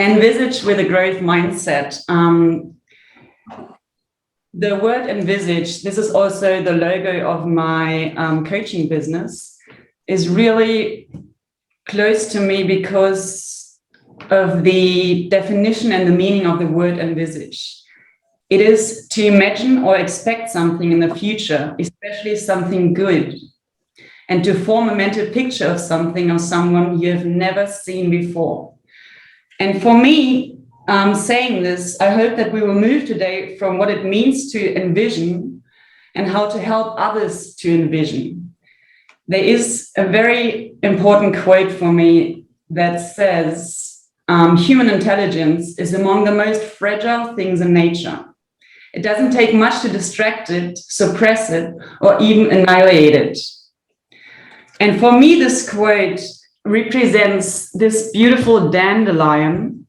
Envisage with a growth mindset. The word envisage, this is also the logo of my coaching business, is really close to me because of the definition and the meaning of the word envisage. It is to imagine or expect something in the future, especially something good, and to form a mental picture of something or someone you have never seen before. And for me, saying this, I hope that we will move today from what it means to envision and how to help others to envision. There is a very important quote for me that says, human intelligence is among the most fragile things in nature. It doesn't take much to distract it, suppress it, or even annihilate it. And for me, this quote represents this beautiful dandelion.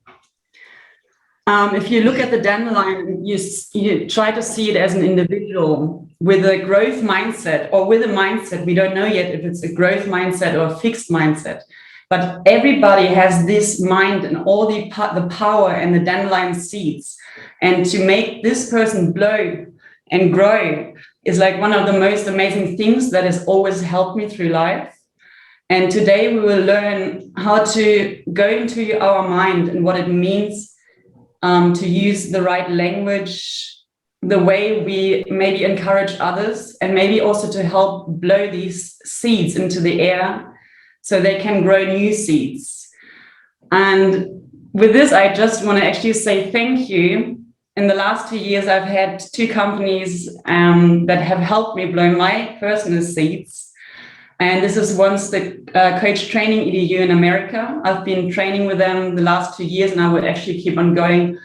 If you look at the dandelion, you try to see it as an individual with a growth mindset or with a mindset. We don't know yet if it's a growth mindset or a fixed mindset, but everybody has this mind and all the power and the dandelion seeds. And to make this person blow and grow is like one of the most amazing things that has always helped me through life. And today we will learn how to go into our mind and what it means to use the right language, the way we maybe encourage others, and maybe also to help blow these seeds into the air so they can grow new seeds. And with this, I just want to actually say thank you. In the last 2 years, I've had 2 companies that have helped me blow my personal seeds. And this is once the Coach Training EDU in America. I've been training with them the last 2 years, and I will actually keep on going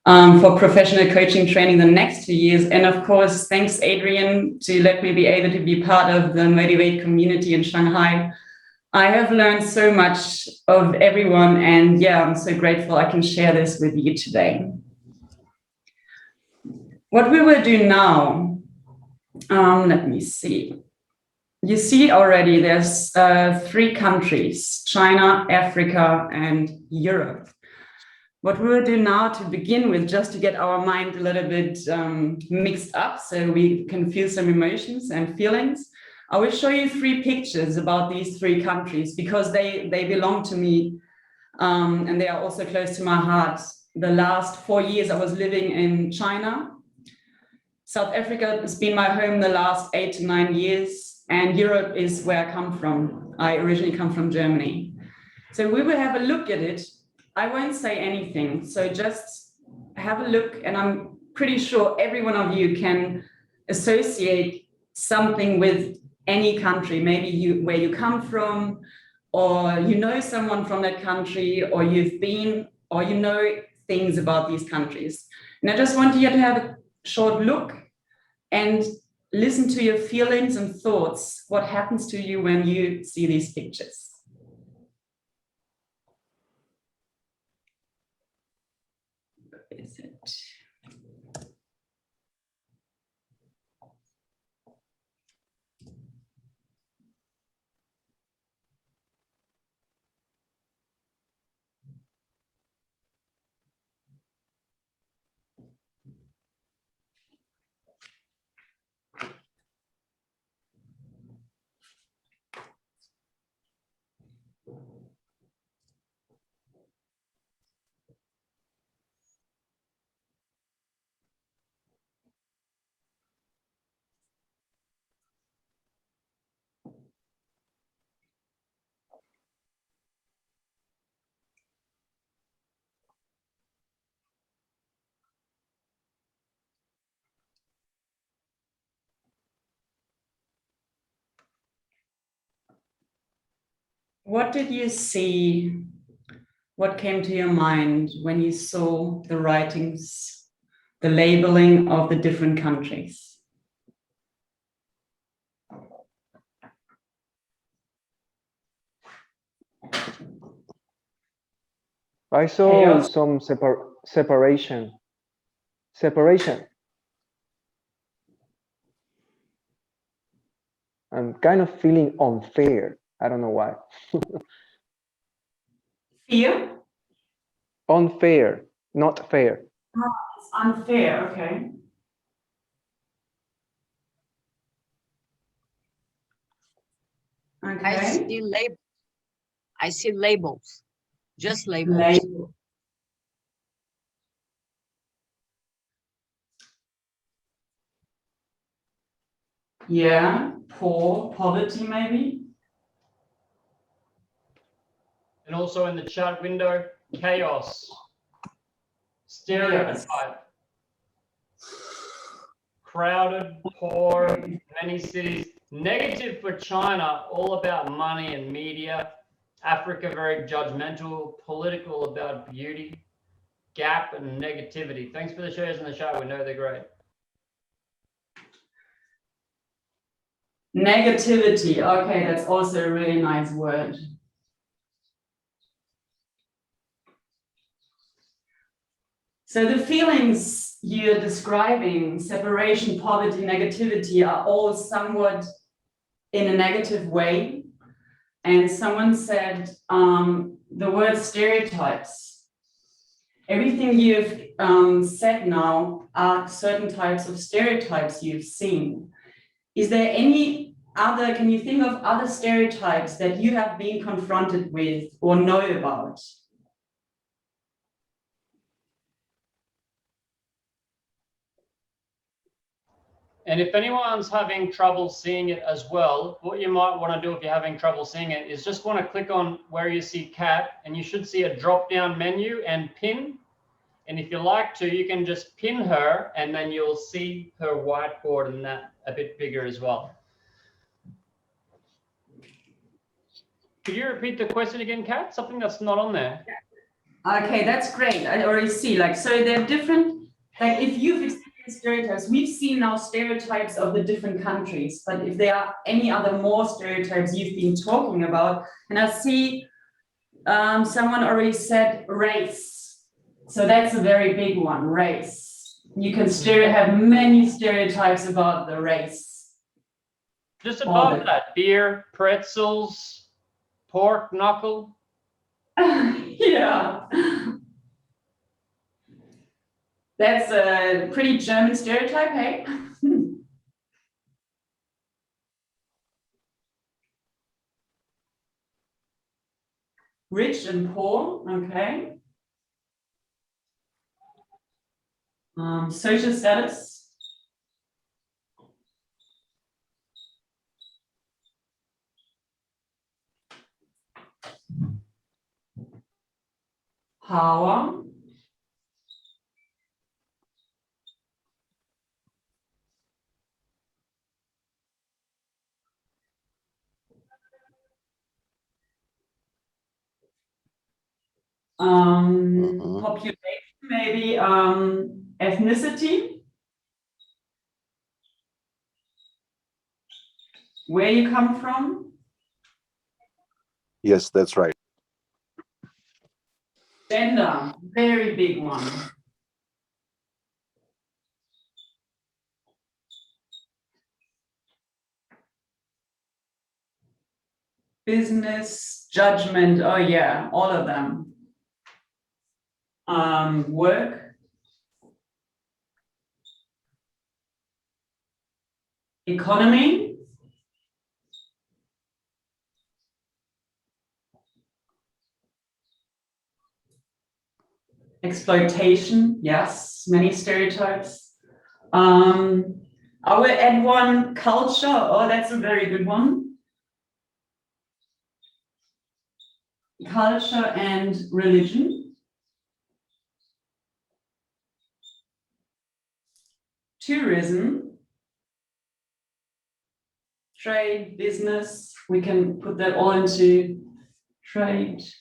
for professional coaching training the next 2 years. And of course, thanks, Adrian, to let me be able to be part of the Motivate community in Shanghai. I have learned so much of everyone, and yeah, I'm so grateful I can share this with you today. What we will do now, let me see. You see already there's 3 countries, China, Africa, and Europe. What we will do now to begin with, just to get our mind a little bit mixed up so we can feel some emotions and feelings, I will show you 3 pictures about these 3 countries because they belong to me and they are also close to my heart. The last 4 years I was living in China. South Africa has been my home the last 8 to 9 years. And Europe is where I come from. I originally come from Germany. So we will have a look at it. I won't say anything. So just have a look. And I'm pretty sure every one of you can associate something with any country, maybe where you come from, or you know someone from that country, or you've been, or you know things about these countries. And I just want you to have a short look and listen to your feelings and thoughts. What happens to you when you see these pictures? Where is it? what did you see? What came to your mind when you saw the writings, the labeling of the different countries? I saw some separation. I'm kind of feeling unfair. I don't know why. Fear? Unfair, not fair. Oh, it's unfair, okay. Okay. I see labels, just labels. Label. Yeah, poverty maybe. And also in the chat window, chaos, stereotype, crowded, poor, many cities, negative for China, all about money and media, Africa very judgmental, political about beauty, gap and negativity. Thanks for the shares in the chat window, they're great. Negativity, okay, that's also a really nice word. So the feelings you're describing, separation, poverty, negativity, are all somewhat in a negative way. And someone said the word stereotypes. Everything you've said now are certain types of stereotypes you've seen. Is there any other, can you think of other stereotypes that you have been confronted with or know about? And if anyone's having trouble seeing it as well, what you might want to do if you're having trouble seeing it is just want to click on where you see Kat, and you should see a drop-down menu and pin. And if you like to, you can just pin her, and then you'll see her whiteboard and that a bit bigger as well. Could you repeat the question again, Kat? Something that's not on there. Okay, that's great. I already see. Like, so they're different. Like, if you've experienced stereotypes, we've seen now stereotypes of the different countries. But if there are any other more stereotypes you've been talking about, and I see someone already said race. So that's a very big one, race. You can have many stereotypes about the race. Just above that, beer, pretzels, pork knuckle. Yeah. That's a pretty German stereotype, hey? Rich and poor, okay. Social status. Power. Population, maybe ethnicity. Where you come from. Yes, that's right. Gender, very big one. Business, judgment, oh yeah, all of them. Work. Economy. Exploitation, yes, many stereotypes. I will add one, culture. Oh, that's a very good one. Culture and religion. Tourism. Trade, business. We can put that all into trait.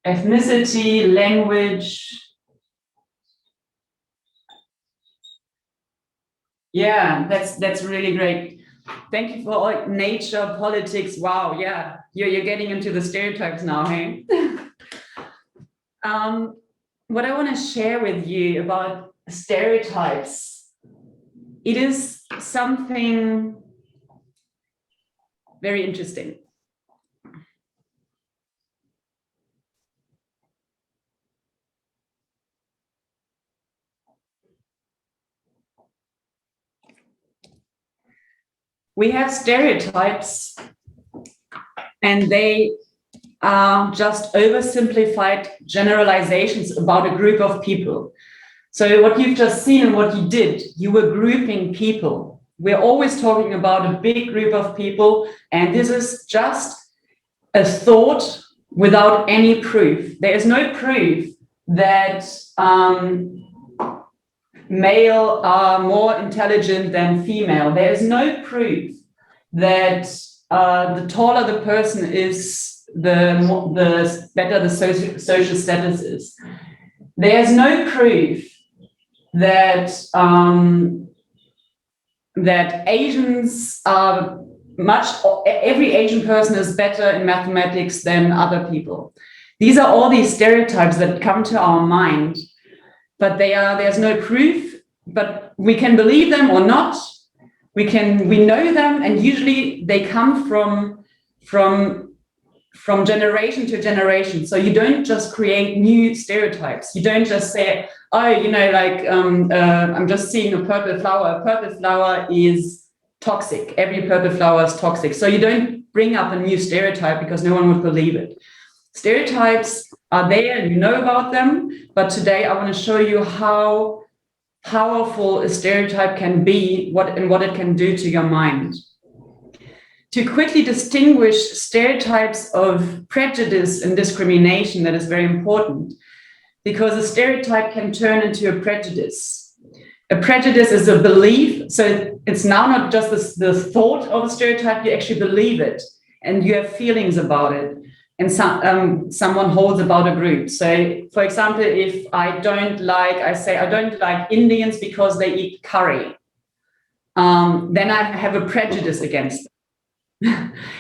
Ethnicity, language. Yeah, that's really great. Thank you for all nature, politics. Wow, yeah, you're getting into the stereotypes now, hey? What I want to share with you about stereotypes, it is something very interesting. We have stereotypes, and they are just oversimplified generalizations about a group of people. So what you've just seen and what you did, you were grouping people. We're always talking about a big group of people, and this is just a thought without any proof. There is no proof that male are more intelligent than female. There is no proof that the taller the person is, the better the social status is. There's no proof that that Asians are every Asian person is better in mathematics than other people. These are all these stereotypes that come to our mind, but there's no proof, but we can believe them or not. We know them, and usually they come from generation to generation. So you don't just create new stereotypes. You don't just say, oh, I'm just seeing a purple flower. A purple flower is toxic. Every purple flower is toxic. So you don't bring up a new stereotype because no one would believe it. Stereotypes are there and you know about them, but today I want to show you how powerful a stereotype can be, what it can do to your mind. To quickly distinguish stereotypes of prejudice and discrimination, that is very important, because a stereotype can turn into a prejudice. A prejudice is a belief, so it's now not just the thought of a stereotype, you actually believe it, and you have feelings about it, and someone holds about a group. So, for example, if I don't like Indians because they eat curry, then I have a prejudice against them.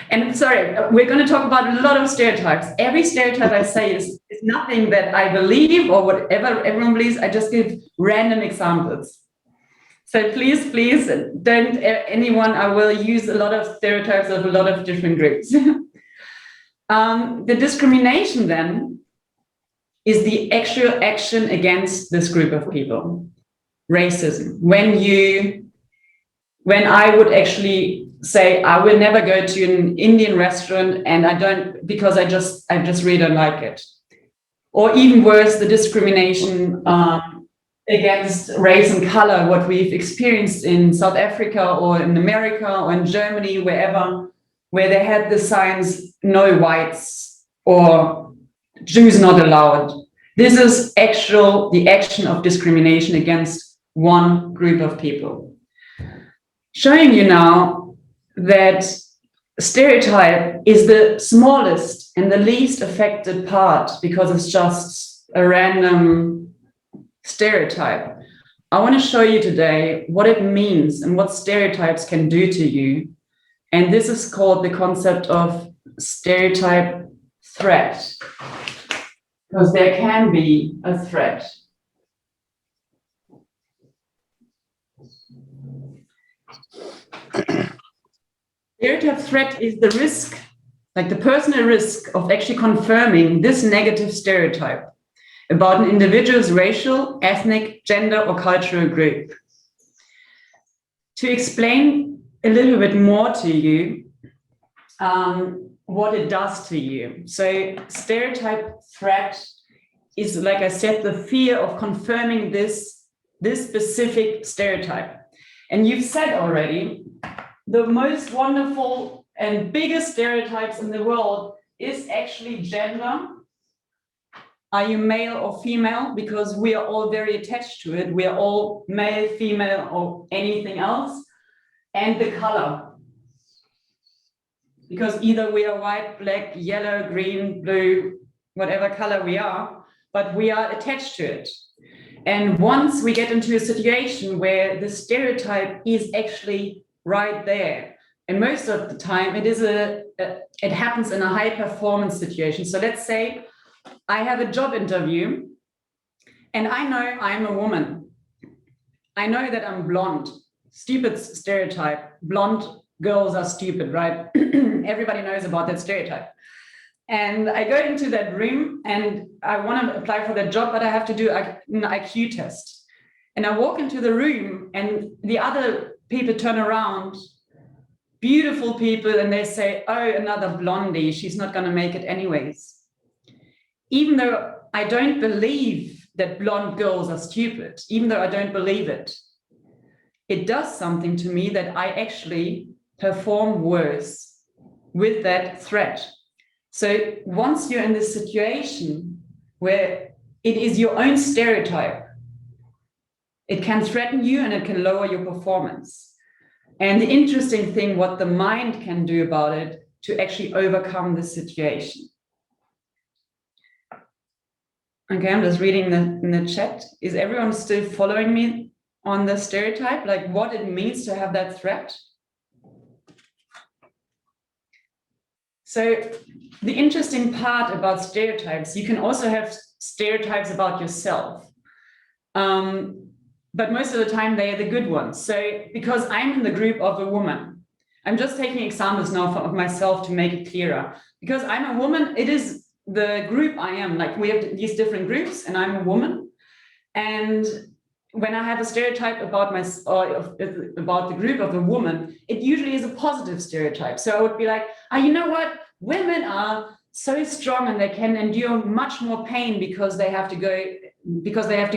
And sorry, we're going to talk about a lot of stereotypes. Every stereotype I say is nothing that I believe or whatever everyone believes. I just give random examples. So please don't anyone, I will use a lot of stereotypes of a lot of different groups. The discrimination then is the actual action against this group of people. Racism. When I would actually say, I will never go to an Indian restaurant and I don't, because I just really don't like it. Or even worse, the discrimination against race and color, what we've experienced in South Africa or in America or in Germany, wherever, where they had the signs, no whites or Jews not allowed. This is the action of discrimination against one group of people. Showing you now that stereotype is the smallest and the least affected part because it's just a random stereotype. I want to show you today what it means and what stereotypes can do to you. And this is called the concept of stereotype threat, because there can be a threat. Stereotype threat is the risk, like the personal risk of actually confirming this negative stereotype about an individual's racial, ethnic, gender, or cultural group. To explain a little bit more to you what it does to you. So stereotype threat is, like I said, the fear of confirming this specific stereotype. And you've said already, the most wonderful and biggest stereotypes in the world is actually gender Are you male or female? Because we are all very attached to it. We are all male, female, or anything else. And the color. Because either we are white, black, yellow, green, blue, whatever color we are, but we are attached to it. And once we get into a situation where the stereotype is actually right there, and most of the time it happens in a high performance situation. So let's say I have a job interview and I know I'm a woman. I know that I'm blonde. Stupid stereotype. Blonde girls are stupid, right? Everybody knows about that stereotype. And I go into that room and I want to apply for that job, but I have to do an IQ test. And I walk into the room and the other people turn around, beautiful people, and they say, oh, another blondie, she's not going to make it anyways. Even though I don't believe that blonde girls are stupid, even though I don't believe it, it does something to me that I actually perform worse with that threat. So once you're in this situation where it is your own stereotype, it can threaten you and it can lower your performance. And the interesting thing, what the mind can do about it to actually overcome the situation. Okay, I'm just reading in the chat. Is everyone still following me on the stereotype? Like what it means to have that threat? So the interesting part about stereotypes, you can also have stereotypes about yourself. But most of the time they are the good ones. So because I'm in the group of a woman, I'm just taking examples now of myself to make it clearer. Because I'm a woman, it is the group I am. Like we have these different groups and I'm a woman. And when I have a stereotype about about the group of a woman, it usually is a positive stereotype. So I would be like, oh, you know what? Women are so strong and they can endure much more pain because they have to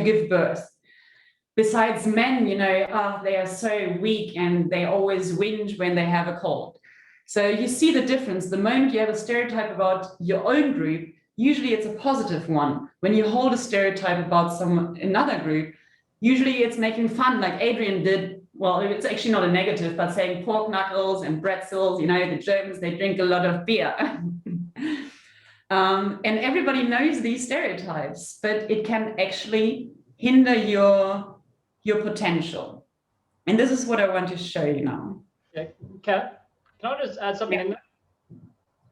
give birth. Besides men, you know, they are so weak and they always whinge when they have a cold. So you see the difference. The moment you have a stereotype about your own group, usually it's a positive one. When you hold a stereotype about another group, usually it's making fun, like Adrian did. Well, it's actually not a negative, but saying pork knuckles and pretzels, you know, the Germans, they drink a lot of beer. And everybody knows these stereotypes, but it can actually hinder your potential. And this is what I want to show you now. Yeah, Kat, can I just add something in there?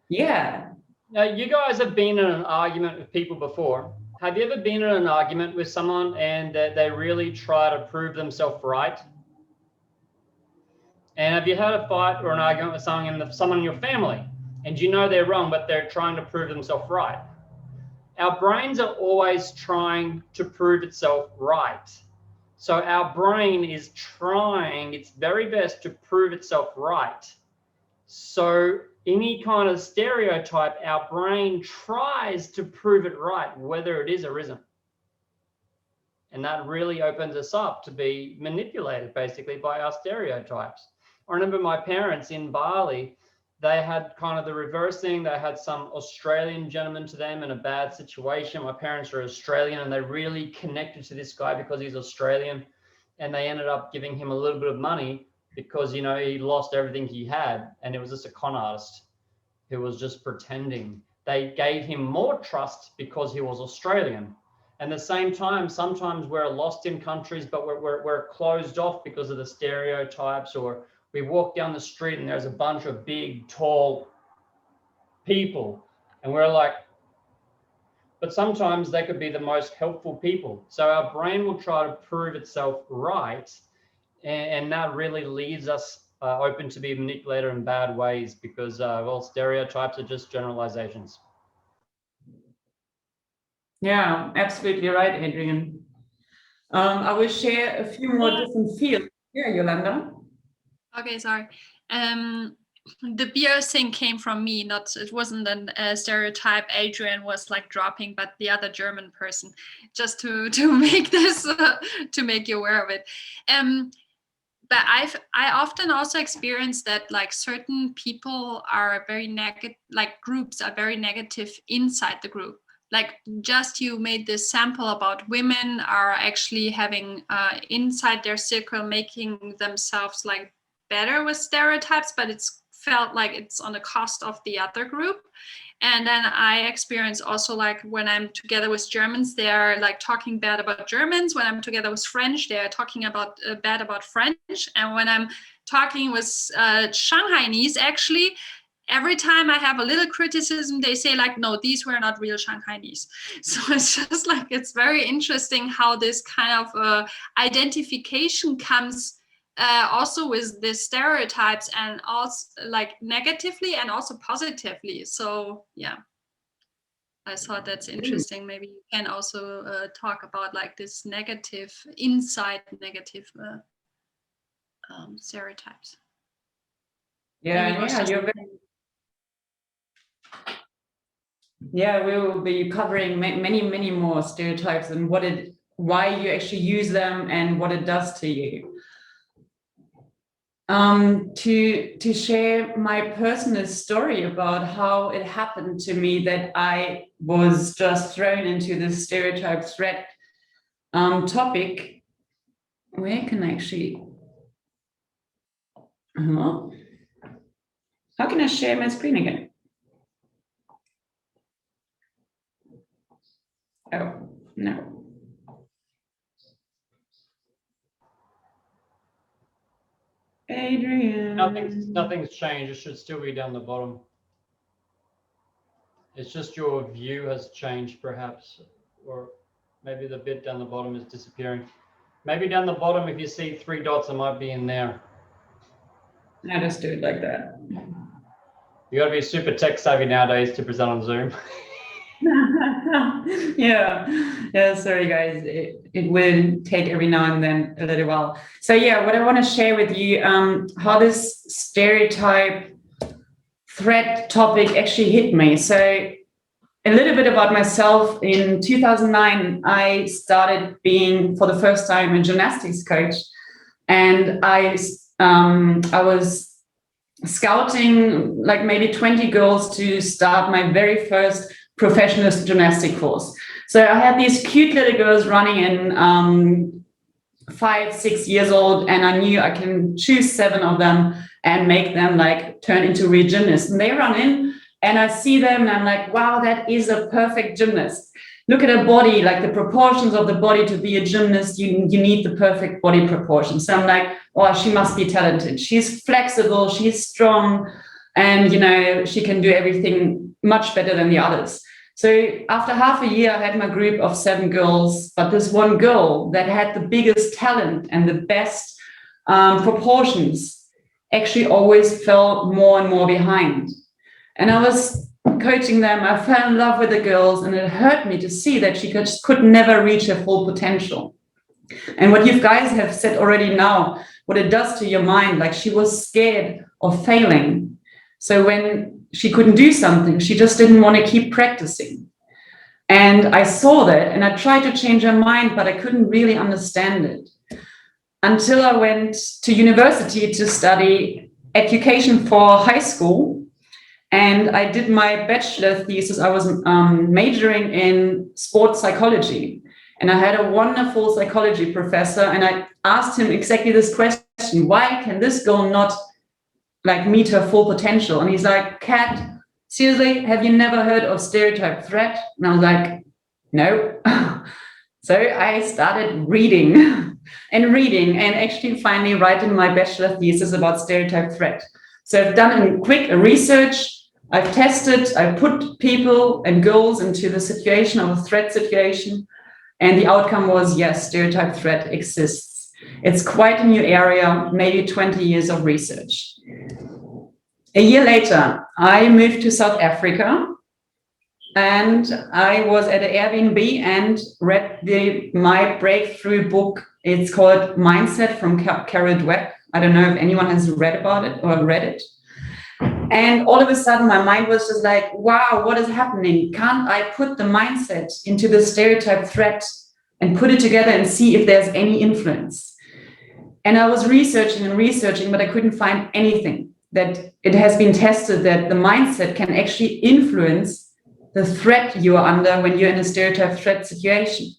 Yeah. Now, you guys have been in an argument with people before. Have you ever been in an argument with someone and they really try to prove themselves right? And have you had a fight or an argument with someone in your family and you know they're wrong, but they're trying to prove themselves right? Our brains are always trying to prove itself right. So our brain is trying its very best to prove itself right. So any kind of stereotype, our brain tries to prove it right, whether it is or isn't. And that really opens us up to be manipulated basically by our stereotypes. I remember my parents in Bali, they had kind of the reverse thing. They had some Australian gentleman to them in a bad situation. My parents are Australian and they really connected to this guy because he's Australian. And they ended up giving him a little bit of money because, you know, he lost everything he had. And it was just a con artist who was just pretending. They gave him more trust because he was Australian. And at the same time, sometimes we're lost in countries, but we're closed off because of the stereotypes, or we walk down the street and there's a bunch of big, tall people. And we're like, but sometimes they could be the most helpful people. So our brain will try to prove itself right. And that really leaves us open to be manipulated in bad ways because, well, stereotypes are just generalizations. Yeah, absolutely right, Adrian. I will share a few more different fields. Yeah, Yolanda. Okay, sorry. The beer thing came from me, it wasn't a stereotype Adrian was like dropping, but the other German person, just to make this, to make you aware of it. But I often also experience that like certain people are very negative, like groups are very negative inside the group. like just you made this sample about women are actually having inside their circle making themselves like better with stereotypes, but it's felt like it's on the cost of the other group. And then I experience also like when I'm together with Germans, they're like talking bad about Germans. When I'm together with French, they're talking about bad about French. And when I'm talking with Shanghainese, actually, every time I have a little criticism, they say like, no, these were not real Shanghainese. So it's just like, it's very interesting how this kind of identification comes also with the stereotypes, and also like negatively and also positively. So yeah, I thought that's interesting. Maybe you can also talk about like this negative, inside negative stereotypes. Yeah, yeah, we will be covering many more stereotypes and why you actually use them and what it does to you. To share my personal story about how it happened to me that I was just thrown into the stereotype threat topic. Where can I actually? How can I share my screen again? Oh, no. Adrian. Nothing's changed. It should still be down the bottom. It's just your view has changed, perhaps, or maybe the bit down the bottom is disappearing. Maybe down the bottom, if you see 3 dots, it might be in there. I just do it like that. You got to be super tech savvy nowadays to present on Zoom. yeah, sorry guys, it will take every now and then a little while. So yeah, what I want to share with you, how this stereotype threat topic actually hit me. So a little bit about myself. In 2009, I started being for the first time a gymnastics coach, and I was scouting like maybe 20 girls to start my very first professional gymnastic course. So I had these cute little girls running in 5, 6 years old, and I knew I can choose 7 of them and make them like turn into real gymnasts. And they run in and I see them and I'm like, wow, that is a perfect gymnast. Look at her body, like the proportions of the body. To be a gymnast, you need the perfect body proportions. So I'm like, oh, she must be talented. She's flexible, she's strong, and you know, she can do everything much better than the others. So after half a year, I had my group of 7 girls, but this one girl that had the biggest talent and the best proportions actually always fell more and more behind. And I was coaching them, I fell in love with the girls, and it hurt me to see that she could never reach her full potential. And what you guys have said already now, what it does to your mind, like she was scared of failing. So when she couldn't do something, she just didn't want to keep practicing. And I saw that and I tried to change her mind, but I couldn't really understand it until I went to university to study education for high school. And I did my bachelor thesis. I was majoring in sports psychology. And I had a wonderful psychology professor. And I asked him exactly this question: why can this girl not like meet her full potential? And he's like, Kat, seriously, have you never heard of stereotype threat? And I was like, no. So I started reading and actually finally writing my bachelor thesis about stereotype threat. So I've done a quick research. I've tested, I put people and girls into the situation of a threat situation. And the outcome was, yes, stereotype threat exists. It's quite a new area, maybe 20 years of research. A year later, I moved to South Africa, and I was at an Airbnb and read my breakthrough book. It's called Mindset from Carol Dweck. I don't know if anyone has read about it or read it. And all of a sudden, my mind was just like, wow, what is happening? Can't I put the mindset into the stereotype threat and put it together and see if there's any influence? And I was researching, but I couldn't find anything that it has been tested that the mindset can actually influence the threat you are under when you're in a stereotype threat situation.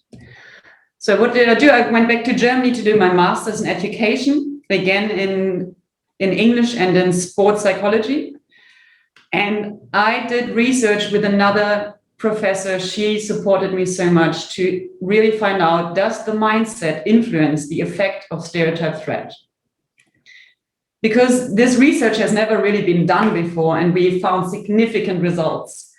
So what did I do? I went back to Germany to do my master's in education, again in English and in sports psychology. And I did research with another professor. She supported me so much to really find out, does the mindset influence the effect of stereotype threat? Because this research has never really been done before, and we found significant results.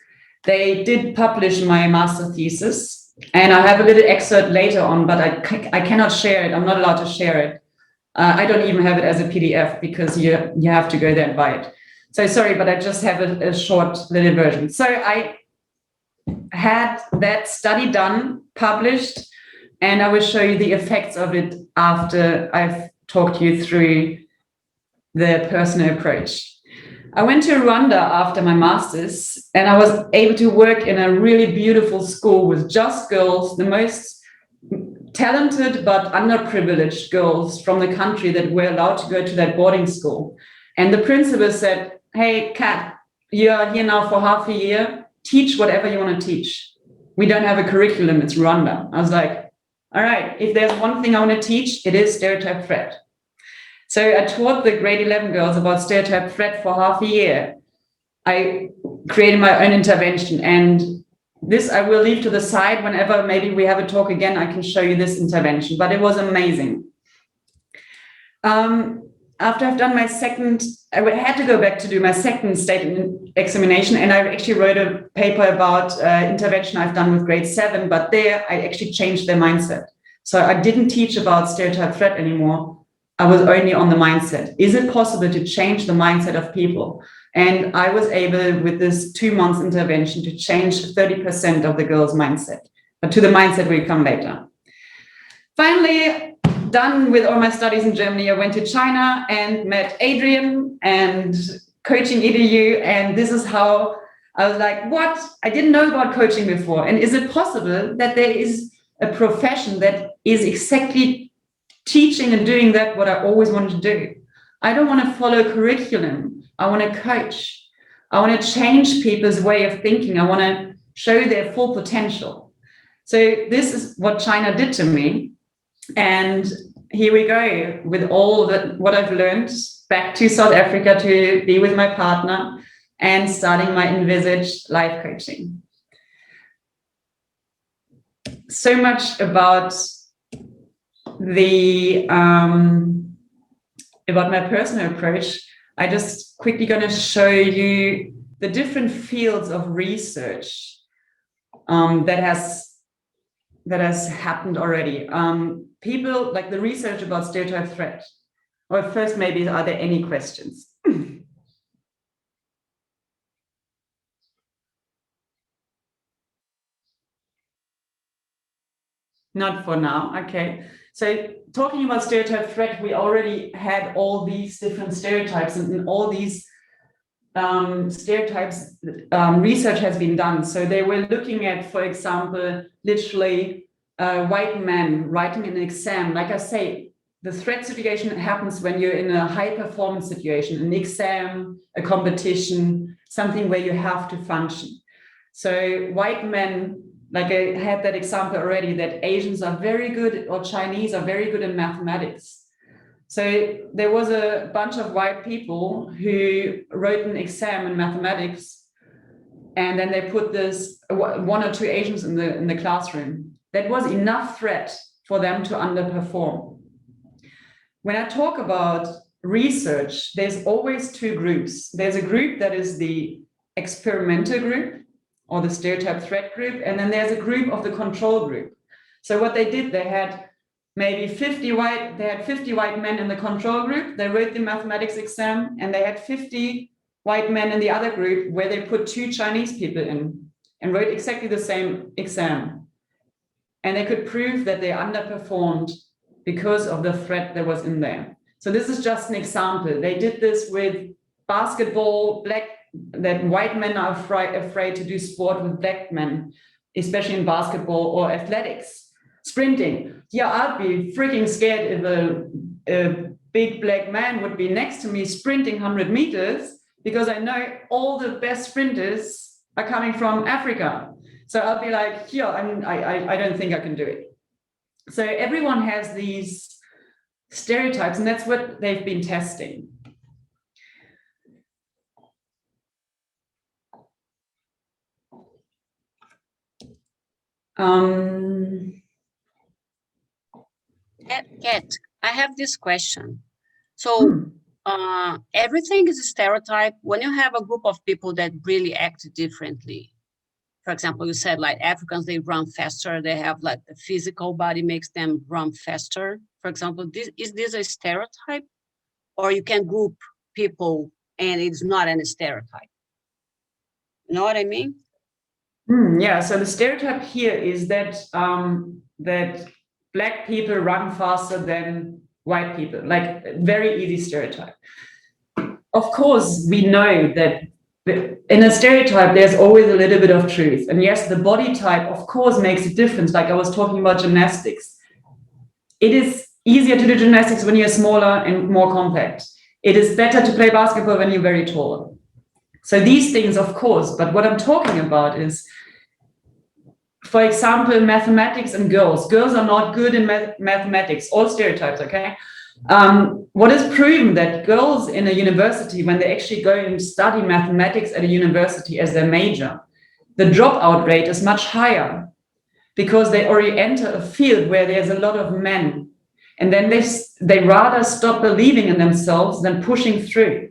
They did publish my master thesis, and I have a little excerpt later on, but I cannot share it. I'm not allowed to share it. I don't even have it as a PDF because you have to go there and buy it. So sorry, but I just have a short little version. So I had that study done, published, and I will show you the effects of it after I've talked you through the personal approach. I went to Rwanda after my master's, and I was able to work in a really beautiful school with just girls, the most talented but underprivileged girls from the country that were allowed to go to that boarding school. And the principal said, hey, Kat, you're here now for half a year, teach whatever you want to teach. We don't have a curriculum, it's Rwanda. I was like, all right, if there's one thing I want to teach, it is stereotype threat. So I taught the grade 11 girls about stereotype threat for half a year. I created my own intervention, and this I will leave to the side. Whenever maybe we have a talk again, I can show you this intervention, but it was amazing. After I've done my second, I had to go back to do my second state examination, and I actually wrote a paper about intervention I've done with grade 7, but there I actually changed their mindset. So I didn't teach about stereotype threat anymore. I was only on the mindset. Is it possible to change the mindset of people? And I was able, with this 2 months intervention, to change 30% of the girls' mindset. But to the mindset we'll come later. Finally, done with all my studies in Germany, I went to China and met Adrian and Coaching EDU. And this is how I was like, what? I didn't know about coaching before. And is it possible that there is a profession that is exactly teaching and doing that what I always wanted to do? I don't want to follow curriculum. I want to coach. I want to change people's way of thinking. I want to show their full potential. So this is what China did to me. And here we go with all that what I've learned, back to South Africa to be with my partner and starting my Envisage life coaching. So much about about my personal approach. I just quickly going to show you the different fields of research that has happened already. People like the research about stereotype threat. Or first, maybe, are there any questions? Not for now. Okay. So talking about stereotype threat, we already had all these different stereotypes, and all these stereotypes research has been done. So they were looking at, for example, literally white men writing an exam. Like I say, the threat situation happens when you're in a high performance situation, an exam, a competition, something where you have to function. So white men, like I had that example already, that Asians are very good, or Chinese are very good in mathematics. So there was a bunch of white people who wrote an exam in mathematics, and then they put this 1 or 2 Asians in the classroom. That was enough threat for them to underperform. When I talk about research, there's always 2 groups. There's a group that is the experimental group, or the stereotype threat group, and then there's a group of the control group. So what they did, they had maybe 50 white men in the control group. They wrote the mathematics exam, and they had 50 white men in the other group where they put 2 Chinese people in and wrote exactly the same exam. And they could prove that they underperformed because of the threat that was in there. So this is just an example. They did this with basketball, that white men are afraid to do sport with black men, especially in basketball or athletics. Sprinting. Yeah, I'd be freaking scared if a big black man would be next to me sprinting 100 meters, because I know all the best sprinters are coming from Africa. So I'll be like, yeah, I don't think I can do it. So everyone has these stereotypes, and that's what they've been testing. Kat, I have this question. So everything is a stereotype when you have a group of people that really act differently. For example, you said like Africans, they run faster. They have like the physical body makes them run faster. For example, is this a stereotype? Or you can group people and it's not a stereotype? You know what I mean? Yeah, so the stereotype here is that that Black people run faster than white people, like very easy stereotype. Of course, we know that in a stereotype, there's always a little bit of truth. And yes, the body type, of course, makes a difference. Like I was talking about gymnastics. It is easier to do gymnastics when you're smaller and more compact. It is better to play basketball when you're very tall. So these things, of course, but what I'm talking about is, for example, mathematics and girls. Girls are not good in mathematics, all stereotypes, okay? What is proven that girls in a university, when they actually go and study mathematics at a university as their major, the dropout rate is much higher because they already enter a field where there's a lot of men. And then they rather stop believing in themselves than pushing through.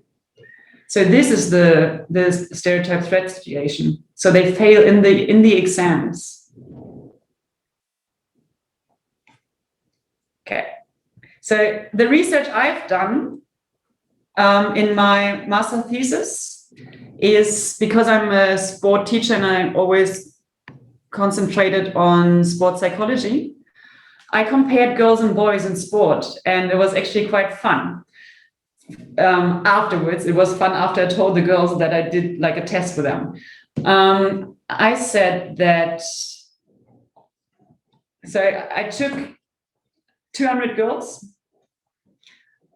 So this is the stereotype threat situation. So they fail in the exams. Okay. So the research I've done in my master thesis is, because I'm a sport teacher and I always concentrated on sport psychology, I compared girls and boys in sport, and it was actually quite fun. Afterwards, it was fun after I told the girls that I did like a test for them. I said that, so I took 200 girls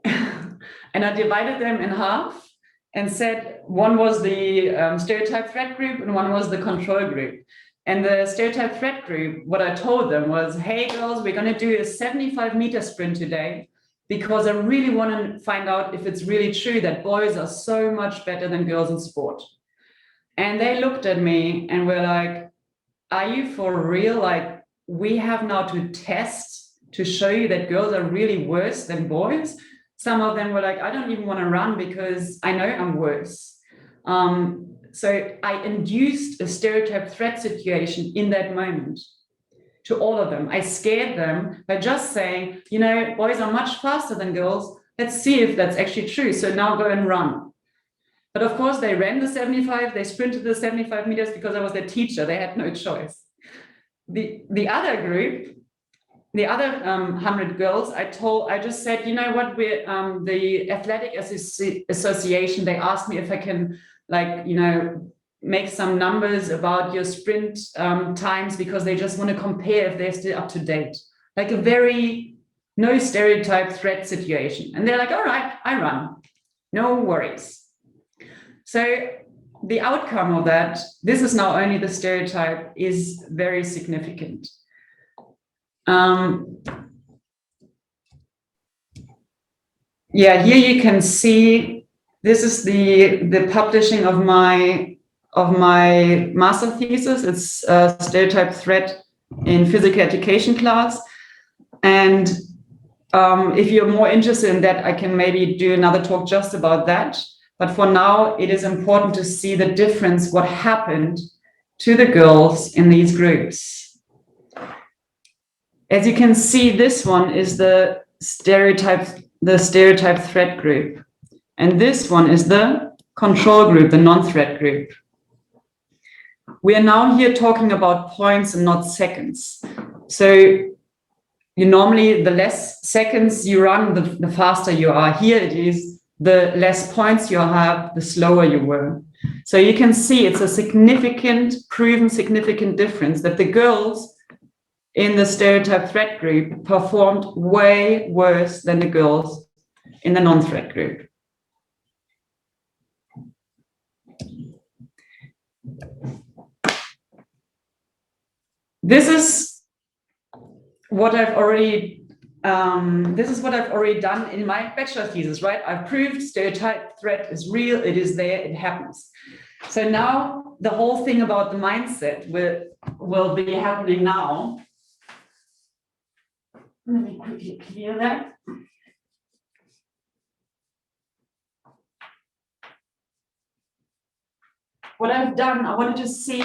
and I divided them in half and said one was the stereotype threat group and one was the control group. And the stereotype threat group, what I told them was, hey girls, we're going to do a 75-meter sprint today because I really want to find out if it's really true that boys are so much better than girls in sport. And they looked at me and were like, are you for real? Like, we have now to test to show you that girls are really worse than boys. Some of them were like, I don't even want to run because I know I'm worse. So I induced a stereotype threat situation in that moment to all of them. I scared them by just saying, you know, boys are much faster than girls. Let's see if that's actually true. So now go and run. But of course, they ran the 75, they sprinted the 75 meters because I was their teacher. They had no choice. The other group, the other 100 girls, I just said, you know what, we're the Athletic Association, they asked me if I can, like, you know, make some numbers about your sprint times because they just want to compare if they're still up to date. Like a very no stereotype threat situation. And they're like, all right, I run, no worries. So the outcome of that, this is now only the stereotype, is very significant. Yeah, here you can see, this is the publishing of my master thesis. It's a stereotype threat in physical education class. And if you're more interested in that, I can maybe do another talk just about that. But for now, it is important to see the difference, what happened to the girls in these groups. As you can see, this one is the stereotype threat group. And this one is the control group, the non-threat group. We are now here talking about points and not seconds. So you normally, the less seconds you run, the faster you are. Here it is, the less points you have, the slower you were. So you can see it's a significant, proven significant difference that the girls in the stereotype threat group performed way worse than the girls in the non-threat group. this is what I've already done in my bachelor thesis, right? I've proved stereotype threat is real, it is there, it happens. So now the whole thing about the mindset will be happening now. Let me quickly clear that. What I've done, I wanted to see,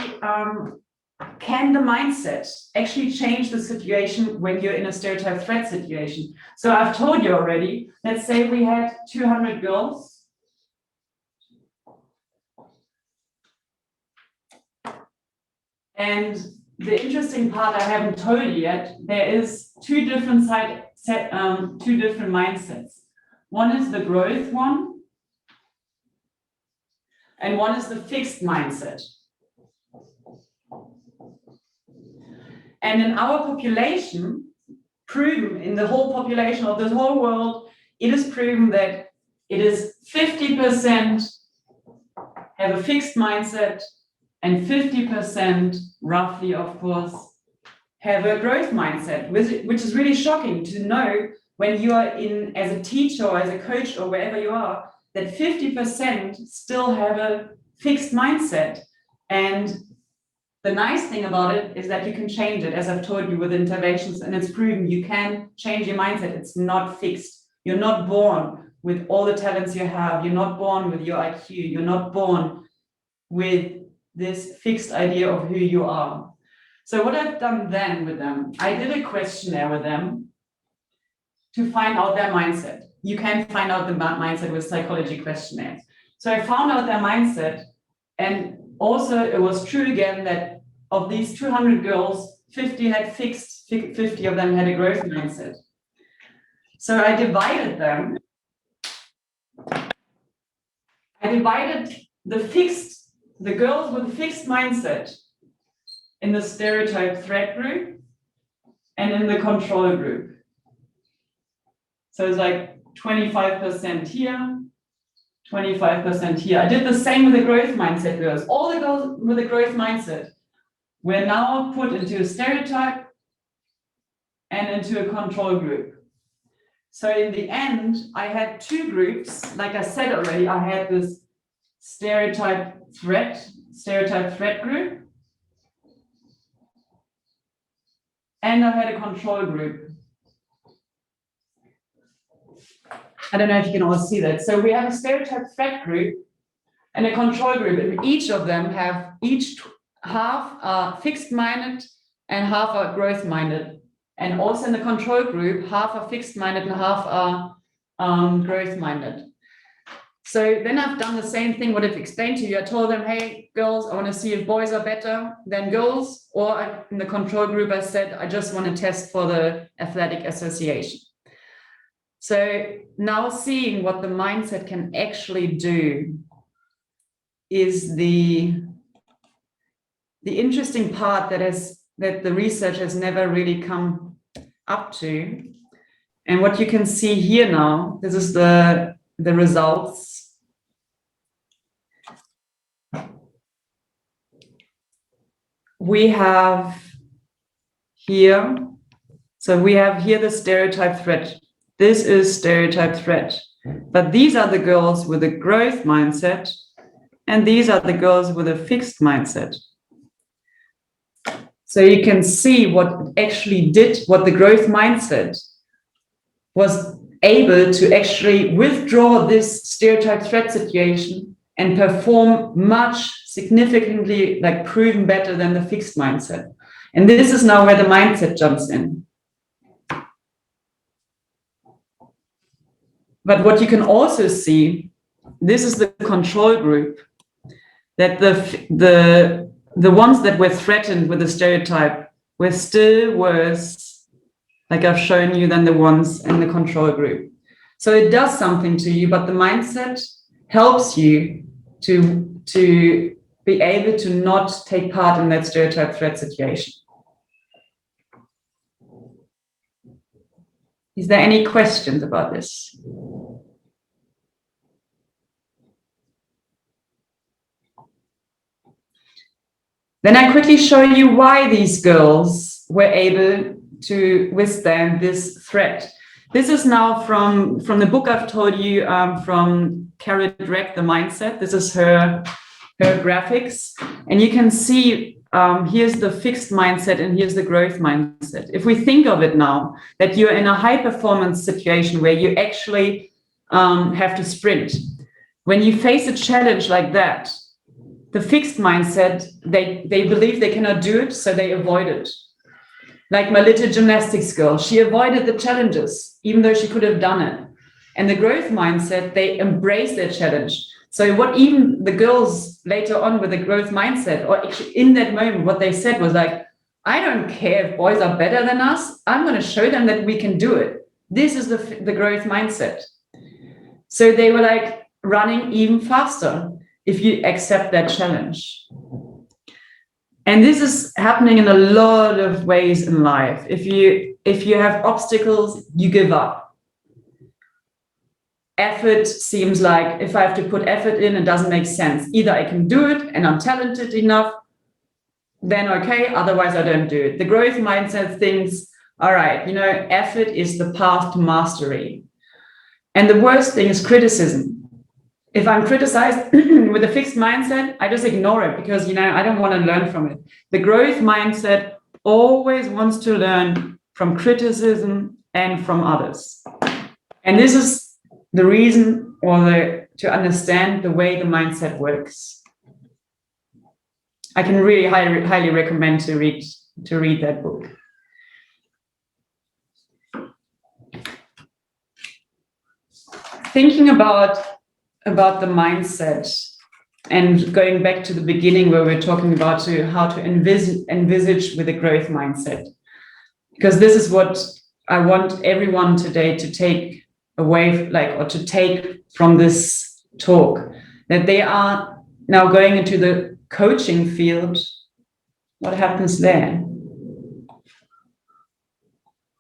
can the mindset actually change the situation when you're in a stereotype threat situation? So I've told you already, let's say we had 200 girls. And the interesting part I haven't told you yet, there is two different mindsets. One is the growth one, and one is the fixed mindset. And in our population, proven in the whole population of this whole world, it is proven that it is 50% have a fixed mindset and 50%, roughly, of course, have a growth mindset, which is really shocking to know when you are in as a teacher or as a coach or wherever you are, that 50% still have a fixed mindset. And the nice thing about it is that you can change it, as I've told you, with interventions, and it's proven you can change your mindset. It's not fixed. You're not born with all the talents you have. You're not born with your IQ. You're not born with this fixed idea of who you are. So what I've done then with them, I did a questionnaire with them to find out their mindset. You can find out the mindset with psychology questionnaires. So I found out their mindset, and also it was true again that of these 200 girls, 50 had fixed, 50 of them had a growth mindset. So I divided them. I divided the girls with a fixed mindset in the stereotype threat group and in the control group. So it's like 25% here, 25% here. I did the same with the growth mindset girls. All the girls with a growth mindset were now put into a stereotype and into a control group. So in the end, I had two groups. Like I said already, I had this stereotype threat group, and I had a control group. I don't know if you can all see that. So we have a stereotype threat group and a control group, and each of them have half are fixed-minded and half are growth-minded. And also in the control group, half are fixed-minded and half are growth-minded. So then I've done the same thing, what I've explained to you. I told them, hey, girls, I want to see if boys are better than girls. Or in the control group, I said, I just want to test for the athletic association. So now seeing what the mindset can actually do is the interesting part that the research has never really come up to. And what you can see here now, this is the results. We have here, the stereotype threat. This is stereotype threat. But these are the girls with a growth mindset, and these are the girls with a fixed mindset. So you can see what the growth mindset was able to actually withdraw this stereotype threat situation and perform much significantly, like proven better than the fixed mindset. And this is now where the mindset jumps in. But what you can also see, this is the control group, that the ones that were threatened with the stereotype were still worse, like I've shown you, than the ones in the control group. So it does something to you, but the mindset helps you to be able to not take part in that stereotype threat situation. Is there any questions about this? then I quickly show you why these girls were able to withstand this threat. This is now from the book I've told you, from Kathrin Rumrich, The Mindset. This is her graphics. And you can see here's the fixed mindset and here's the growth mindset. If we think of it now, that you're in a high performance situation where you actually have to sprint, when you face a challenge like that, the fixed mindset, they believe they cannot do it, so they avoid it. Like my little gymnastics girl, she avoided the challenges, even though she could have done it. And the growth mindset, they embrace their challenge. So what even the girls later on with the growth mindset, or actually in that moment, what they said was like, I don't care if boys are better than us. I'm going to show them that we can do it. This is the growth mindset. So they were like running even faster if you accept that challenge. And this is happening in a lot of ways in life. If you have obstacles, you give up. Effort seems like if I have to put effort in, it doesn't make sense. Either I can do it and I'm talented enough, then okay, otherwise I don't do it. The growth mindset thinks, all right, effort is the path to mastery. And the worst thing is criticism. If I'm criticized with a fixed mindset, I just ignore it because, I don't want to learn from it. The growth mindset always wants to learn from criticism and from others. And this is the reason to understand the way the mindset works. I can really highly recommend to read that book. Thinking about the mindset and going back to the beginning where we're talking about how to envisage with a growth mindset, because this is what I want everyone today to take away, or to take from this talk, that they are now going into the coaching field. What happens there?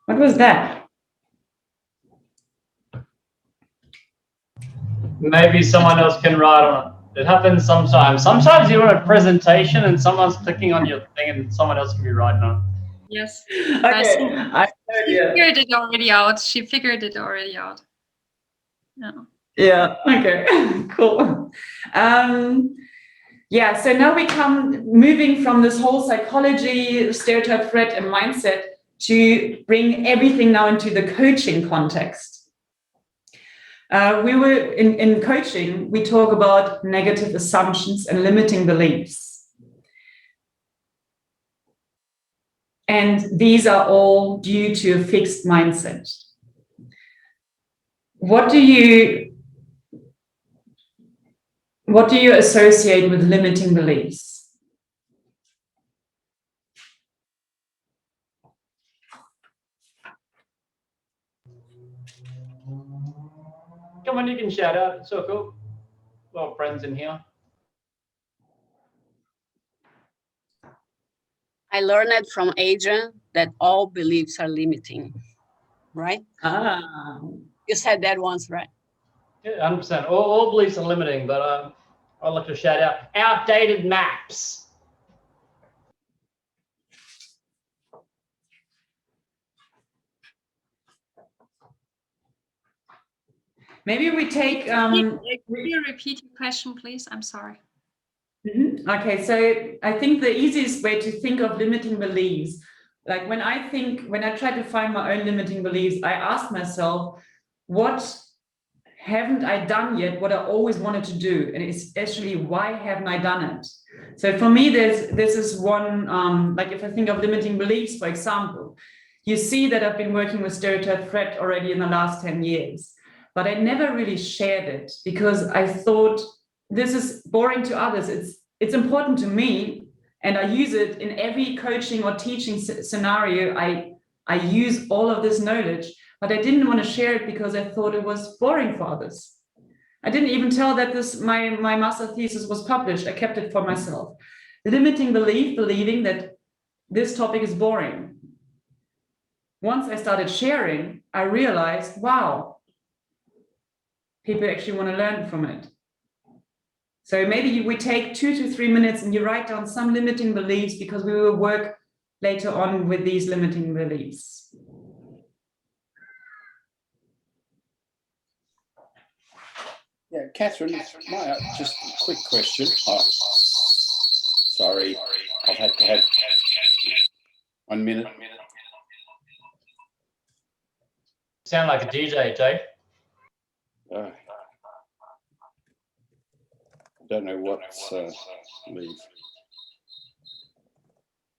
What was that? Maybe someone else can write on it. It happens sometimes. Sometimes you're on a presentation and someone's clicking on your thing and someone else can be writing on it. Yes. Okay. She figured it already out. She figured it already out. No. Yeah. Okay. Cool. Yeah. So now we come moving from this whole psychology, stereotype, threat, and mindset to bring everything now into the coaching context. We were in coaching, we talk about negative assumptions and limiting beliefs. And these are all due to a fixed mindset. What do you associate with limiting beliefs? Come on, you can shout out. It's so cool. A lot of friends in here. I learned it from Adrian that all beliefs are limiting, right? You said that once, right? Yeah, 100%. All beliefs are limiting, but I'd like to shout out outdated maps. Maybe we take... Could you repeat your question, please? I'm sorry. Okay, so I think the easiest way to think of limiting beliefs, like when I try to find my own limiting beliefs, I ask myself, what haven't I done yet, what I always wanted to do? And especially, why haven't I done it? So for me, this is one, like if I think of limiting beliefs, for example, you see that I've been working with Stereotype Threat already in the last 10 years, but I never really shared it because I thought, this is boring to others. It's important to me, and I use it in every coaching or teaching scenario. I use all of this knowledge, but I didn't want to share it because I thought it was boring for others. I didn't even tell that my master thesis was published. I kept it for myself. Limiting belief, believing that this topic is boring. Once I started sharing, I realized, wow, people actually want to learn from it. So maybe we take 2 to 3 minutes and you write down some limiting beliefs, because we will work later on with these limiting beliefs. Yeah, Kathrin, just a quick question. Oh, sorry, I've had to have 1 minute. Sound like a DJ, Jake. I don't know what's leave.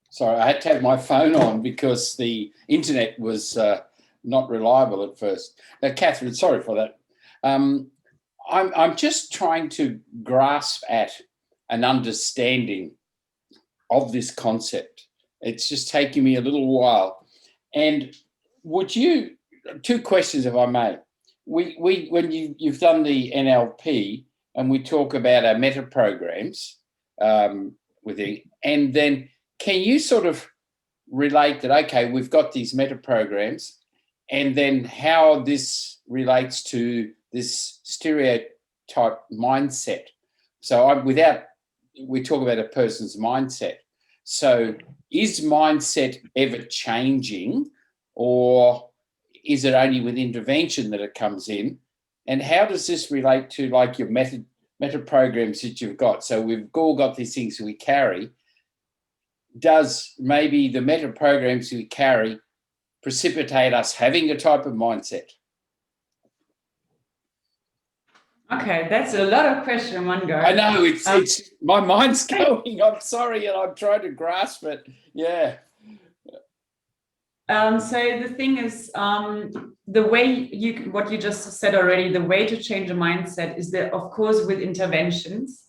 Sorry, I had to have my phone on because the internet was not reliable at first. Now, Kathrin, sorry for that. I'm just trying to grasp at an understanding of this concept. It's just taking me a little while. And would you, 2 questions if I may. When you've done the NLP and we talk about our meta programs and then can you sort of relate that, okay, we've got these meta programs, and then how this relates to this stereotype mindset? So we talk about a person's mindset. So is mindset ever changing, or is it only with intervention that it comes in? And how does this relate to like your meta programs that you've got? So we've all got these things we carry. Does maybe the meta programs we carry precipitate us having a type of mindset? Okay, that's a lot of questions in one go. I know, it's my mind's going. I'm sorry, and I'm trying to grasp it. Yeah. So the thing is, the way what you just said already, the way to change a mindset is that, of course, with interventions,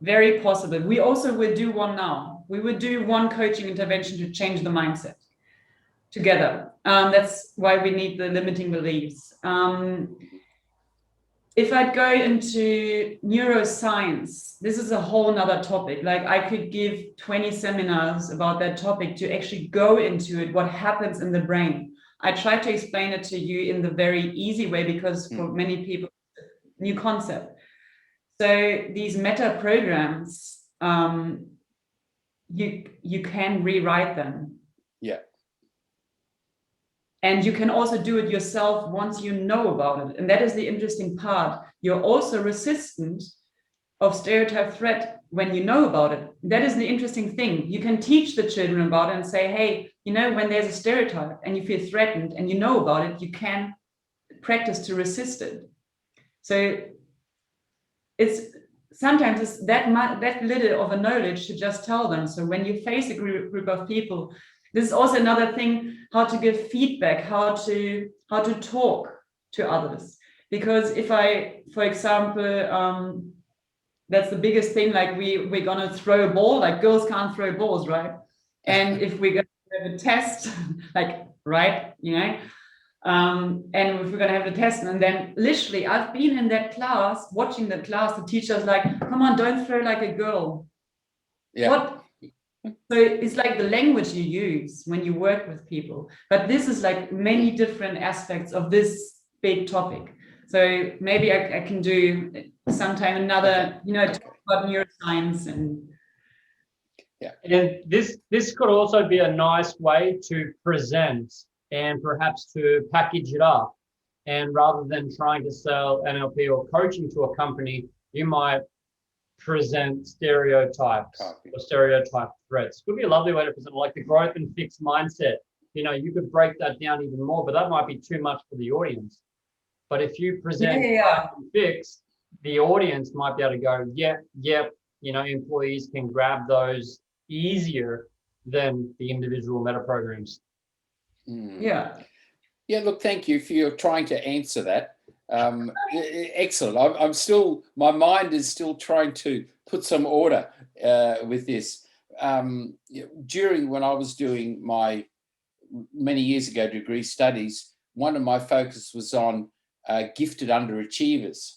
very possible. We also will do one now. We will do one coaching intervention to change the mindset together. That's why we need the limiting beliefs. If I go into neuroscience, this is a whole nother topic. Like I could give 20 seminars about that topic to actually go into it, what happens in the brain. I try to explain it to you in the very easy way, because for many people, new concept. So these meta programs, you can rewrite them. Yeah. And you can also do it yourself once you know about it. And that is the interesting part. You're also resistant of stereotype threat when you know about it. That is the interesting thing. You can teach the children about it and say, hey, you know, when there's a stereotype and you feel threatened and you know about it, you can practice to resist it. So sometimes it's that little of a knowledge to just tell them. So when you face a group of people, this is also another thing, how to give feedback, how to talk to others. Because if I, for example, that's the biggest thing, like we're gonna throw a ball, like girls can't throw balls, right? And if we're gonna have a test, like, right, you know, and if we're gonna have a test, and then literally I've been in that class, watching the class, the teacher's like, come on, don't throw like a girl. Yeah. What? So it's like the language you use when you work with people. But this is like many different aspects of this big topic. So maybe I can do sometime another, you know, talk about neuroscience and. Yeah. And this could also be a nice way to present and perhaps to package it up. And rather than trying to sell NLP or coaching to a company, you might present stereotypes or stereotype threats. Could be a lovely way to present, like the growth and fixed mindset. You know, you could break that down even more, but that might be too much for the audience. But if you present growth and fixed, the audience might be able to go, yep, you know, employees can grab those easier than the individual meta programs. Yeah. Yeah, look, thank you for your trying to answer that. Excellent. I'm still, my mind is still trying to put some order with this. During when I was doing my many years ago degree studies, one of my focus was on gifted underachievers,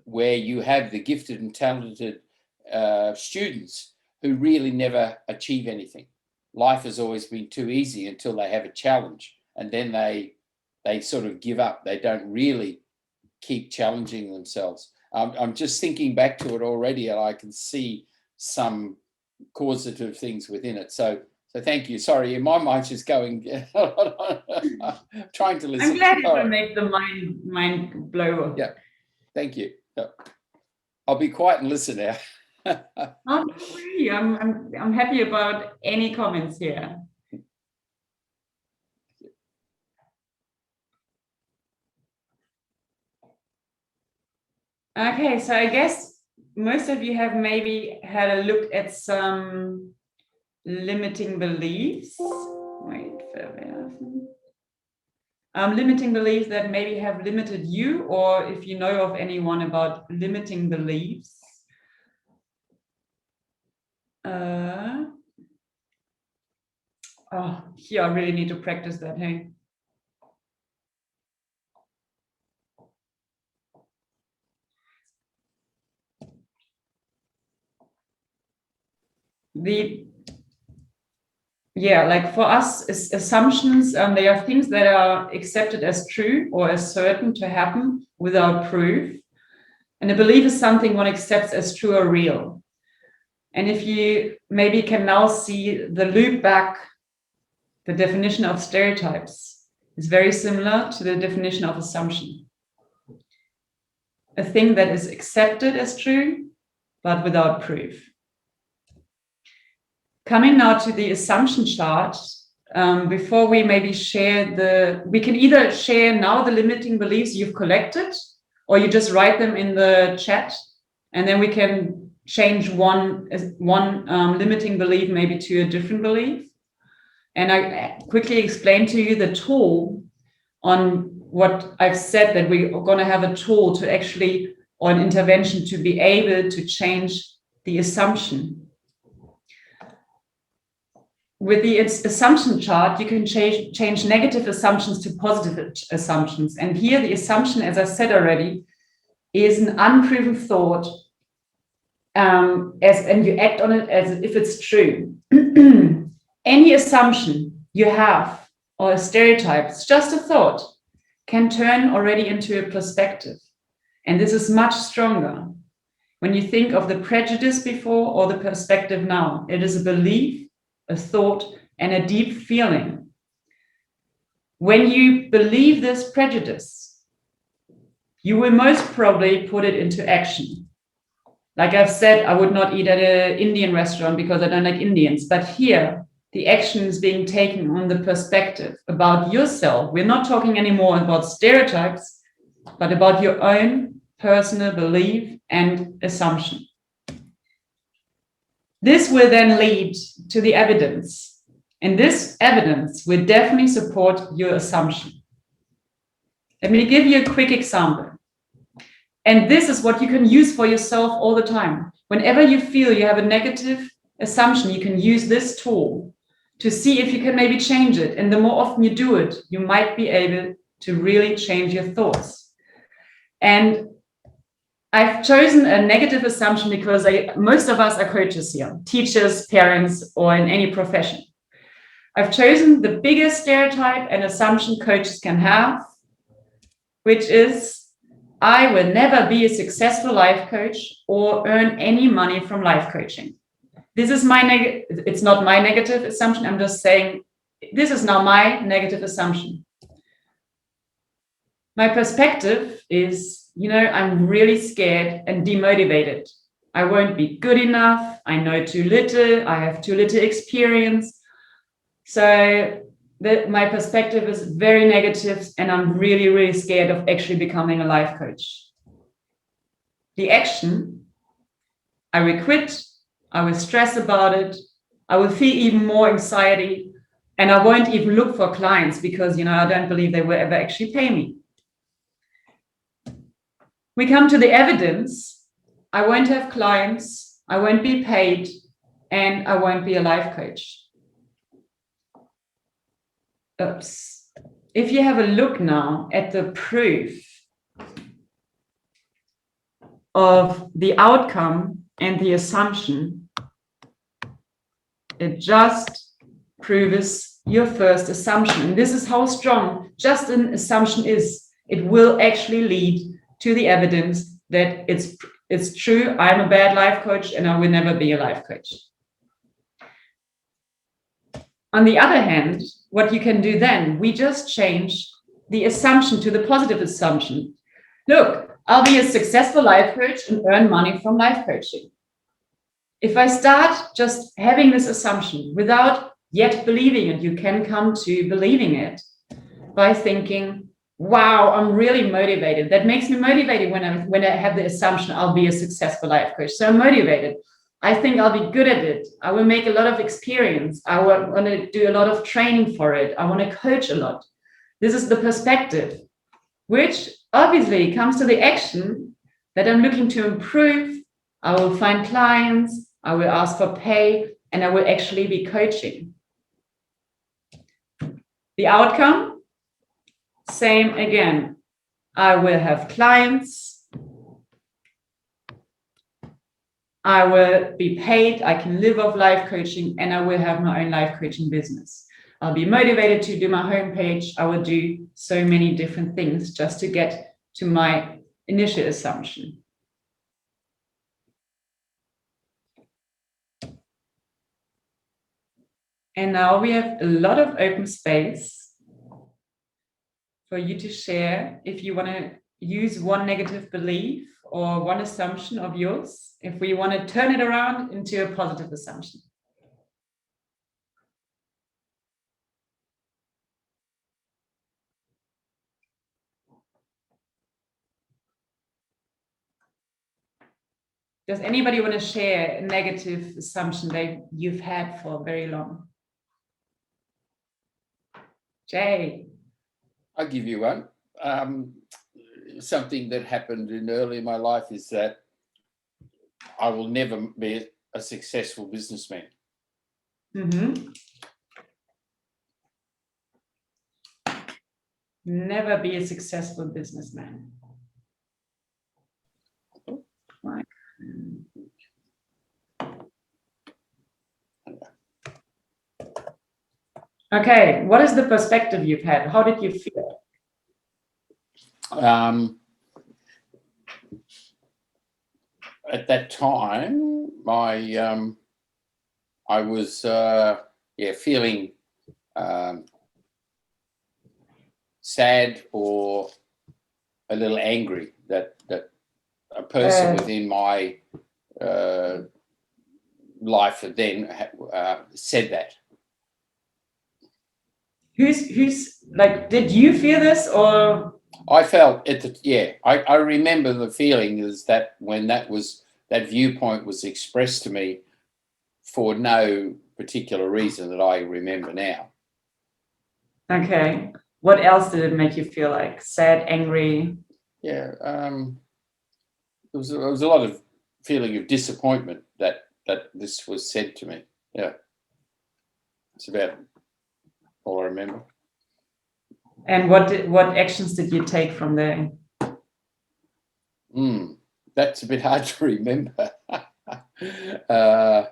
where you have the gifted and talented students who really never achieve anything. Life has always been too easy until they have a challenge, and then they sort of give up. They don't really keep challenging themselves. I'm just thinking back to it already, and I can see some causative things within it. So thank you. Sorry, my mind's just going. Trying to listen. I'm glad you All will right. make the mind blow. Yeah. Thank you. Yeah. I'll be quiet and listen now. Oh, don't worry. I'm happy about any comments here. Okay, so I guess most of you have maybe had a look at some limiting beliefs. Wait, limiting beliefs that maybe have limited you, or if you know of anyone about limiting beliefs. Here I really need to practice that, hey? Like for us, assumptions, they are things that are accepted as true or as certain to happen without proof. And a belief is something one accepts as true or real. And if you maybe can now see the loop back, the definition of stereotypes is very similar to the definition of assumption. A thing that is accepted as true, but without proof. Coming now to the assumption chart, before we maybe share we can either share now the limiting beliefs you've collected, or you just write them in the chat, and then we can change one limiting belief maybe to a different belief. And I quickly explain to you the tool on what I've said, that we're going to have a tool to actually, or an intervention to be able to change the assumption. With the assumption chart, you can change negative assumptions to positive assumptions. And here the assumption, as I said already, is an unproven thought, and you act on it as if it's true. Any assumption you have, or a stereotype, it's just a thought, can turn already into a perspective. And this is much stronger. When you think of the prejudice before or the perspective now, it is a belief, a thought, and a deep feeling. When you believe this prejudice, you will most probably put it into action. Like I've said, I would not eat at an Indian restaurant because I don't like Indians. But here, the action is being taken on the perspective about yourself. We're not talking anymore about stereotypes, but about your own personal belief and assumption. This will then lead to the evidence. And this evidence will definitely support your assumption. Let me give you a quick example. And this is what you can use for yourself all the time. Whenever you feel you have a negative assumption, you can use this tool to see if you can maybe change it. And the more often you do it, you might be able to really change your thoughts. And I've chosen a negative assumption because most of us are coaches here, teachers, parents, or in any profession. I've chosen the biggest stereotype and assumption coaches can have, which is, I will never be a successful life coach or earn any money from life coaching. This is it's not my negative assumption. I'm just saying, this is now my negative assumption. My perspective is, I'm really scared and demotivated. I won't be good enough. I know too little. I have too little experience. So my perspective is very negative, and I'm really, really scared of actually becoming a life coach. The action, I will quit. I will stress about it. I will feel even more anxiety, and I won't even look for clients because, I don't believe they will ever actually pay me. We come to the evidence. I won't have clients. I won't be paid, and I won't be a life coach. Oops. If you have a look now at the proof of the outcome and the assumption, it just proves your first assumption. And this is how strong just an assumption is. It will actually lead to the evidence that it's true, I'm a bad life coach and I will never be a life coach. On the other hand, what you can do then, we just change the assumption to the positive assumption. Look, I'll be a successful life coach and earn money from life coaching. If I start just having this assumption without yet believing it, you can come to believing it by thinking, wow, I'm really motivated. That makes me motivated when I have the assumption I'll be a successful life coach. So I'm motivated. I think I'll be good at it. I will make a lot of experience. I want to do a lot of training for it. I want to coach a lot. This is the perspective, which obviously comes to the action that I'm looking to improve. I will find clients, I will ask for pay, and I will actually be coaching. The outcome, same again. I will have clients. I will be paid. I can live off life coaching, and I will have my own life coaching business. I'll be motivated to do my homepage. I will do so many different things just to get to my initial assumption. And now we have a lot of open space for you to share if you want to use one negative belief or one assumption of yours, if we want to turn it around into a positive assumption. Does anybody want to share a negative assumption that you've had for very long? Jay. I'll give you one. Something that happened early in my life is that I will never be a successful businessman. Mm-hmm. Never be a successful businessman. Right. Okay, what is the perspective you've had? How did you feel? At that time, I was feeling sad or a little angry that a person within my life then said that. Who's like, did you feel this or? I felt I remember the feeling is that when that viewpoint was expressed to me for no particular reason that I remember now. Okay. What else did it make you feel like? Sad, angry? Yeah. There was a lot of feeling of disappointment that this was said to me. Yeah. It's about all I remember. And what actions did you take from there? That's a bit hard to remember. I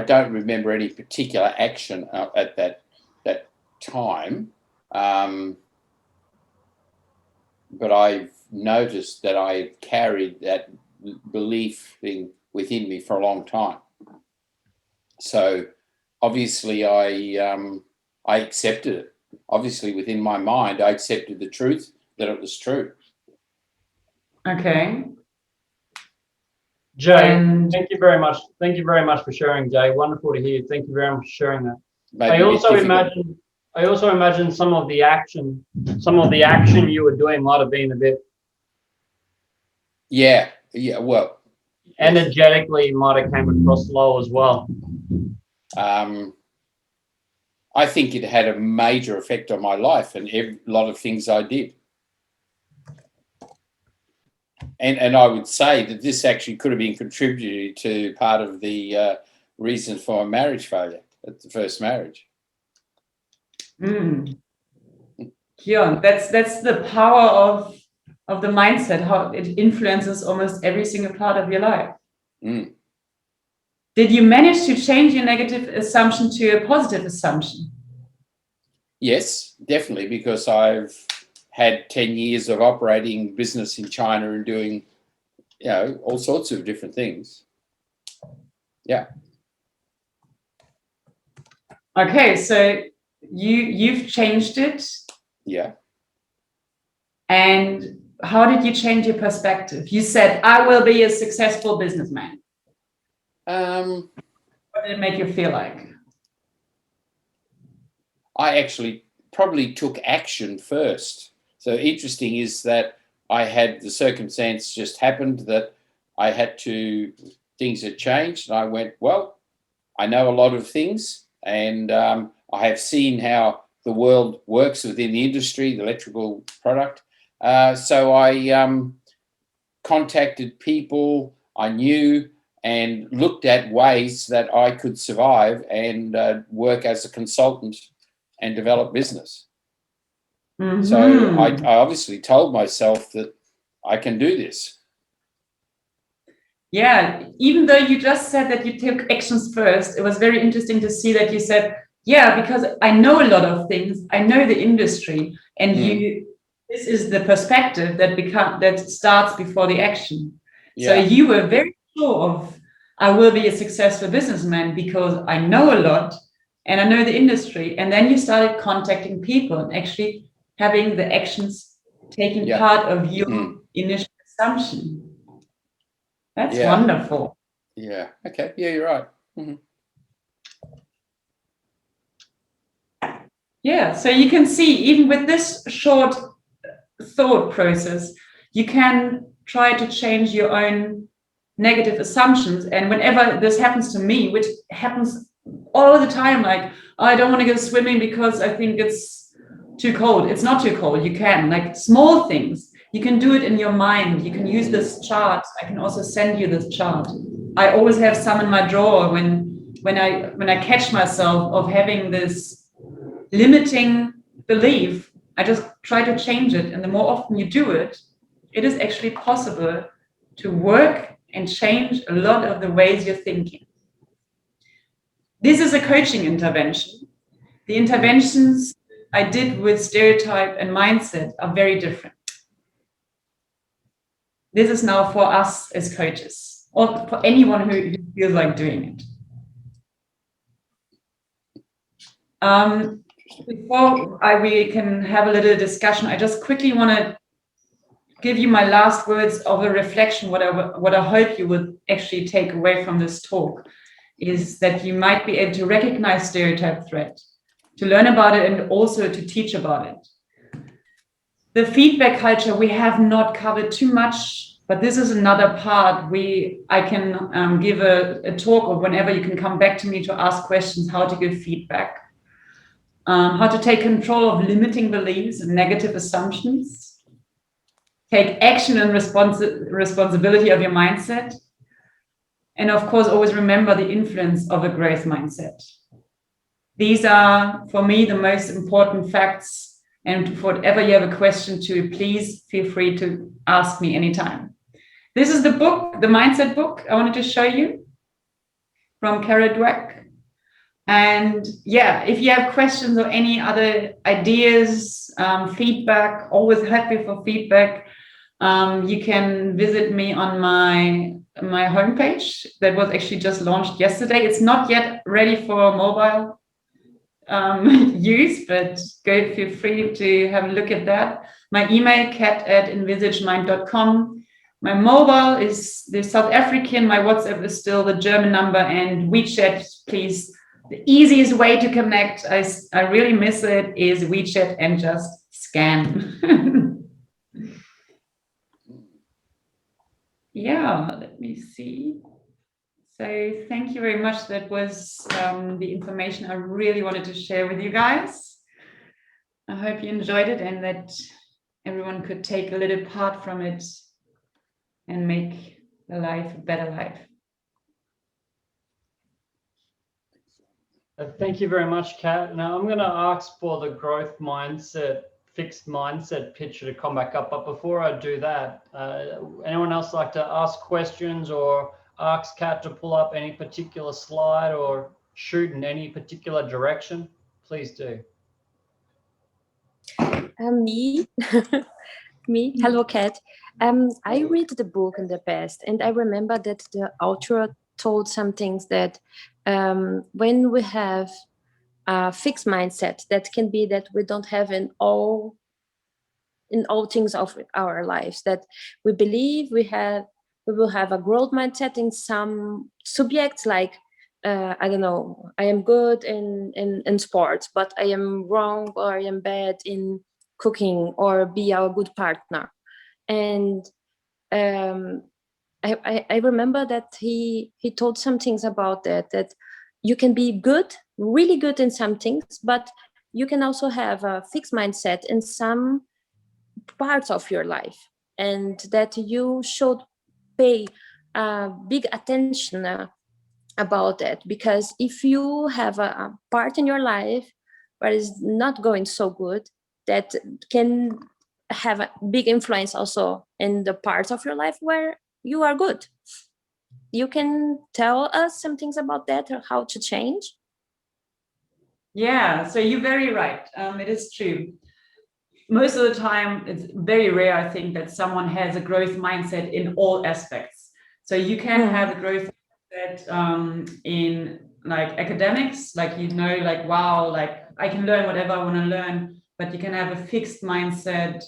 don't remember any particular action at that time, but I've noticed that I've carried that belief thing within me for a long time. So obviously I accepted it. Obviously within my mind, I accepted the truth that it was true. Okay. Jay, And thank you very much. Thank you very much for sharing, Jay. Wonderful to hear. Thank you very much for sharing that. Maybe I also imagine some of the action you were doing might have been a bit. Yeah. Well, energetically might have came across low as well. I think it had a major effect on my life and a lot of things I did. And I would say that this actually could have been contributed to part of the reason for my marriage failure at the first marriage. Yeah, that's the power of the mindset, how it influences almost every single part of your life. Did you manage to change your negative assumption to a positive assumption? Yes, definitely, because I've had 10 years of operating business in China and doing, you know, all sorts of different things. Yeah. Okay, so you've changed it. Yeah. And how did you change your perspective? You said, I will be a successful businessman. What did it make you feel like? I actually probably took action first. So interesting is that I had the circumstance just happened that I had to, things had changed, and I went, well, I know a lot of things, and I have seen how the world works within the industry, the electrical product. So I contacted people I knew and looked at ways that I could survive and work as a consultant and develop business. Mm-hmm. So I obviously told myself that I can do this. Yeah, even though you just said that you took actions first, it was very interesting to see that you said, yeah, because I know a lot of things, I know the industry, and this is the perspective that starts before the action. Yeah. So you were very sure of, I will be a successful businessman because I know a lot and I know the industry. And then you started contacting people and actually having the actions taking part of your initial assumption. That's wonderful. Yeah. Okay. Yeah, you're right. Mm-hmm. Yeah. So you can see, even with this short thought process, you can try to change your own negative assumptions. And whenever this happens to me, which happens all the time, like, I don't want to go swimming because I think it's too cold. It's not too cold. You can, like, small things. You can do it in your mind. You can use this chart. I can also send you this chart. I always have some in my drawer when I catch myself of having this limiting belief. I just try to change it. And the more often you do it, it is actually possible to work and change a lot of the ways you're thinking. This is a coaching intervention. The interventions I did with stereotype and mindset are very different. This is now for us as coaches, or for anyone who feels like doing it. Before we can have a little discussion, I just quickly want to give you my last words of a reflection. What I hope you would actually take away from this talk is that you might be able to recognize stereotype threat, to learn about it, and also to teach about it. The feedback culture we have not covered too much, but this is another part. I can give a talk, or whenever you can come back to me to ask questions, how to give feedback, how to take control of limiting beliefs and negative assumptions, take action and responsibility of your mindset, and of course, always remember the influence of a growth mindset. These are, for me, the most important facts. And for whatever you have a question to, please feel free to ask me anytime. This is the book, the mindset book I wanted to show you from Kara Dweck. And yeah, if you have questions or any other ideas, feedback, always happy for feedback. You can visit me on my homepage that was actually just launched yesterday. It's not yet ready for mobile use, but feel free to have a look at that. My email, kat@envisagemind.com. My mobile is the South African. My WhatsApp is still the German number, and WeChat, please. The easiest way to connect, I really miss it, is WeChat and just scan. Yeah, let me see. So thank you very much. That was the information I really wanted to share with you guys. I hope you enjoyed it and that everyone could take a little part from it and make the life a better life. Thank you very much, Kat. Now I'm going to ask for the growth mindset, fixed mindset picture to come back up. But before I do that, anyone else like to ask questions or ask Kat to pull up any particular slide or shoot in any particular direction? Please do. me, me. Hello, Kat. I read the book in the past, and I remember that the author told some things that when we have a fixed mindset, that can be that we don't have in all things of our lives, that we believe we will have a growth mindset in some subjects, like I don't know, I am good in sports, but I am wrong or I am bad in cooking or be a good partner. And I remember that he told some things about that you can be good, really good in some things, but you can also have a fixed mindset in some parts of your life, and that you should pay big attention about that, because if you have a part in your life where is not going so good, that can have a big influence also in the parts of your life where you are good. You can tell us some things about that, or how to change? Yeah, so you're very right. It is true. Most of the time, it's very rare, I think, that someone has a growth mindset in all aspects. So you can have a growth mindset in like academics, like, like, wow, like I can learn whatever I want to learn, but you can have a fixed mindset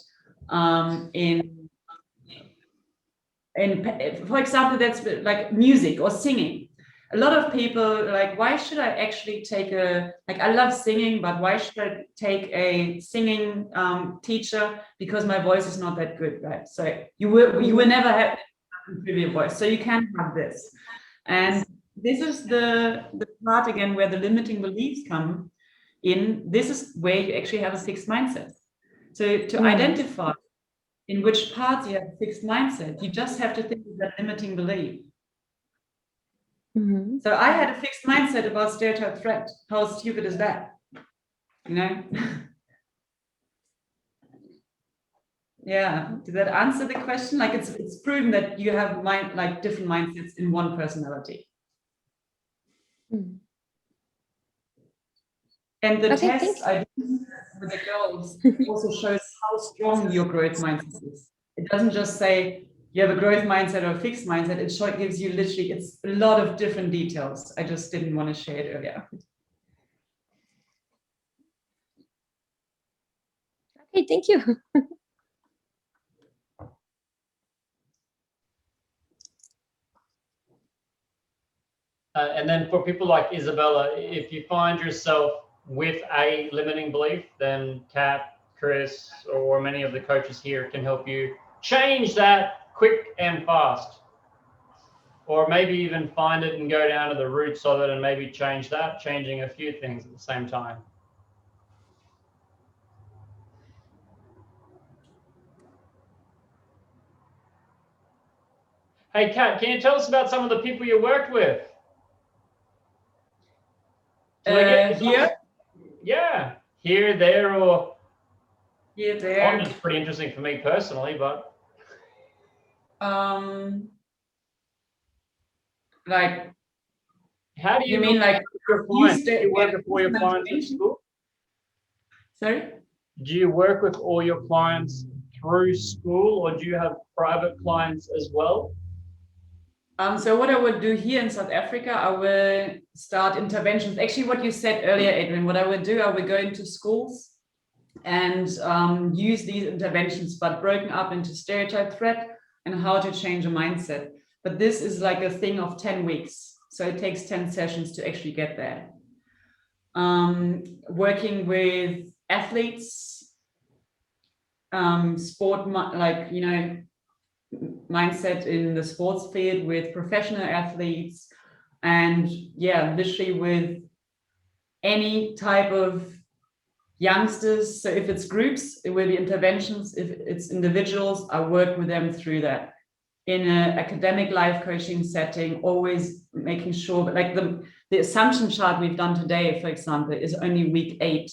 for example, that's like music or singing. A lot of people like, why should I actually take I love singing, but why should I take a singing teacher? Because my voice is not that good, right? So you will never have your voice. So you can't have this. And this is the part again where the limiting beliefs come in. This is where you actually have a fixed mindset. So to identify in which parts you have a fixed mindset, you just have to think of that limiting belief. So I had a fixed mindset about stereotype threat. How stupid is that? Yeah, did that answer the question? Like it's proven that you have different mindsets in one personality. And the test I did with the girls also shows how strong your growth mindset is. It doesn't just say you have a growth mindset or a fixed mindset. It gives you literally, it's a lot of different details. I just didn't want to share it earlier. Okay, thank you. And then for people like Isabella, if you find yourself with a limiting belief, then Kat, Chris, or many of the coaches here can help you change that quick and fast. Or maybe even find it and go down to the roots of it and maybe change that, changing a few things at the same time. Hey, Kat, can you tell us about some of the people you worked with? Here? Yeah, here, there, or... Here, there. It's pretty interesting for me personally, but... Like... How do you mean like your clients? Do you work with all your clients at school? Sorry? Do you work with all your clients through school, or do you have private clients as well? So what I would do here in South Africa, I will start interventions. Actually, what you said earlier, Adrian, what I would do, I would go into schools and use these interventions, but broken up into stereotype threat and how to change a mindset. But this is like a thing of 10 weeks. So it takes 10 sessions to actually get there. Working with athletes, sport, mindset in the sports field with professional athletes, and yeah, literally with any type of youngsters. So if it's groups, it will be interventions. If it's individuals, I work with them through that. In an academic life coaching setting, always making sure, but like the assumption chart we've done today, for example, is only week 8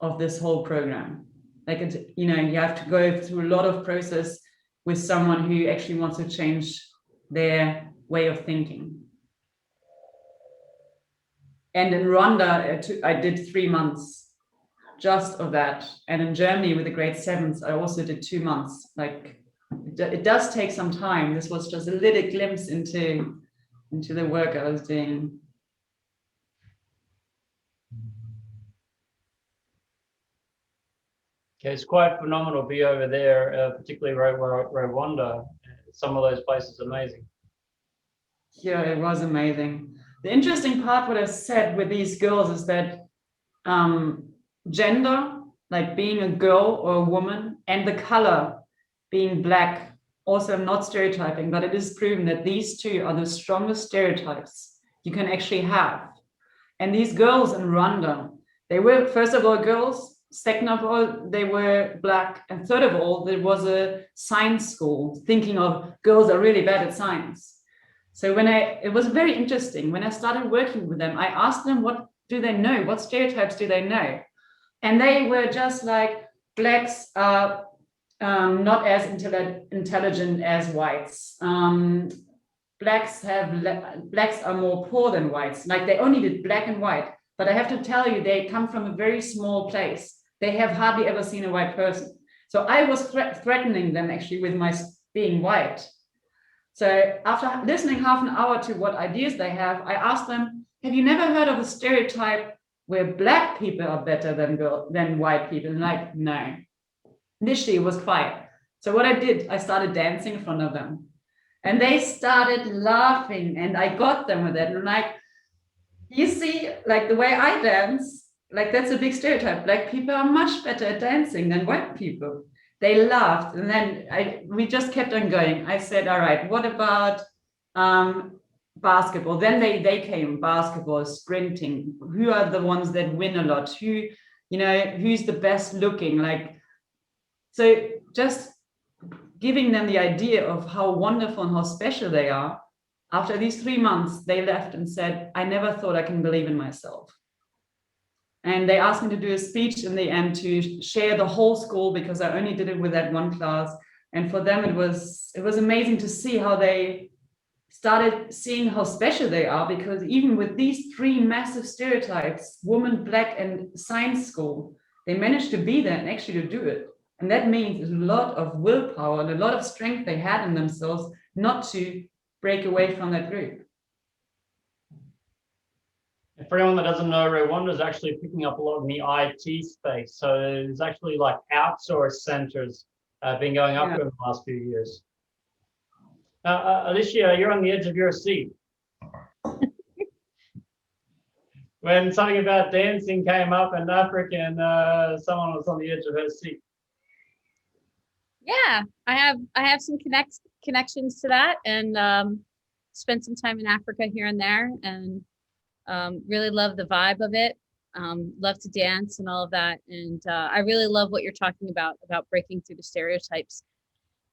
of this whole program. Like, you have to go through a lot of process with someone who actually wants to change their way of thinking. And in Rwanda, I did 3 months. just of that. And in Germany with the grade 7s, I also did 2 months. Like it does take some time. This was just a little glimpse into the work I was doing. Okay, it's quite phenomenal to be over there, particularly Rwanda. Some of those places amazing. Yeah, it was amazing. The interesting part, what I said with these girls, is that gender, like being a girl or a woman, and the color, being black, also not stereotyping, but it is proven that these two are the strongest stereotypes you can actually have. And these girls in Rwanda, they were, first of all, girls. Second of all, they were black. And third of all, there was a science school thinking of girls are really bad at science. So it was very interesting. When I started working with them, I asked them, what do they know? What stereotypes do they know? And they were just like, blacks are not as intelligent as whites. Blacks are more poor than whites. Like they only did black and white. But I have to tell you, they come from a very small place. They have hardly ever seen a white person. So I was threatening them actually with my being white. So after listening half an hour to what ideas they have, I asked them, have you never heard of a stereotype where black people are better than white people? And like, no. Initially it was quiet. So what I did, I started dancing in front of them. And they started laughing and I got them with it. And like, you see, like the way I dance, like that's a big stereotype. Black people are much better at dancing than white people. They laughed, and then we just kept on going. I said, all right, what about basketball? Then they came, basketball, sprinting. Who are the ones that win a lot? Who's the best looking? Like, so just giving them the idea of how wonderful and how special they are. After these 3 months, they left and said, I never thought I can believe in myself. And they asked me to do a speech in the end to share the whole school, because I only did it with that one class. And for them, it was amazing to see how they started seeing how special they are, because even with these 3 massive stereotypes, woman, black, and science school, they managed to be there and actually to do it. And that means a lot of willpower and a lot of strength they had in themselves not to break away from that group. And for anyone that doesn't know, Rwanda is actually picking up a lot in the IT space. So there's actually like outsource centers been going up over the last few years. Alicia, you're on the edge of your seat. When something about dancing came up in Africa, and someone was on the edge of her seat. Yeah, I have some connections to that, and spent some time in Africa here and there, and really love the vibe of it. Love to dance and all of that, and I really love what you're talking about breaking through the stereotypes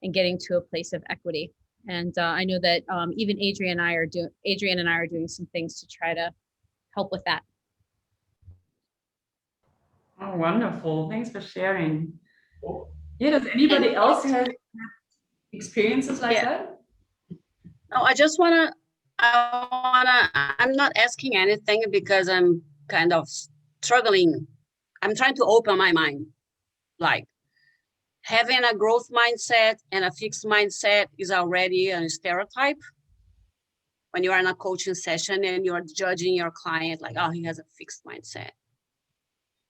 and getting to a place of equity. And I know that even Adrian and I are doing some things to try to help with that. Oh, wonderful! Thanks for sharing. Yeah, does anybody else have experiences like that? No, I'm not asking anything because I'm kind of struggling. I'm trying to open my mind. Like having a growth mindset and a fixed mindset is already a stereotype. When you are in a coaching session and you're judging your client, like, oh, he has a fixed mindset.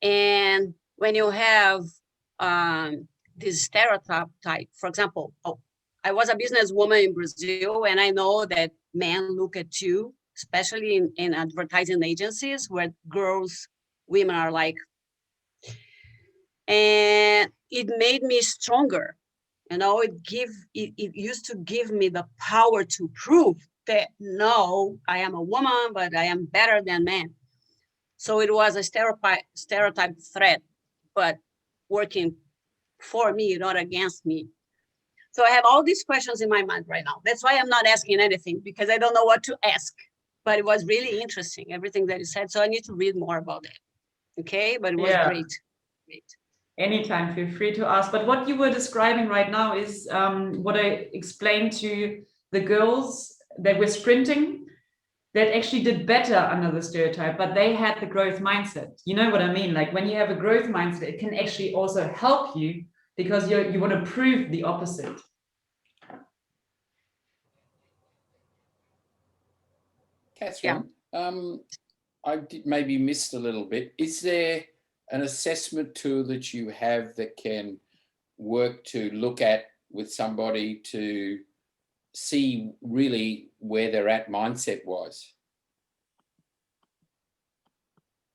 And when you have this stereotype, for example, I was a businesswoman in Brazil, and I know that men look at you, especially in advertising agencies where women are like, and it made me stronger. It used to give me the power to prove that no, I am a woman, but I am better than men. So it was a stereotype threat, but working for me, not against me. So I have all these questions in my mind right now. That's why I'm not asking anything, because I don't know what to ask. But it was really interesting, everything that you said. So I need to read more about it. Okay, but it was great. Anytime, feel free to ask. But what you were describing right now is what I explained to the girls that were sprinting. that actually did better under the stereotype, but they had the growth mindset. You know what I mean? Like when you have a growth mindset, it can actually also help you because you want to prove the opposite. Kathrin, I maybe missed a little bit. Is there an assessment tool that you have that can work to look at with somebody to see really where they're at mindset-wise?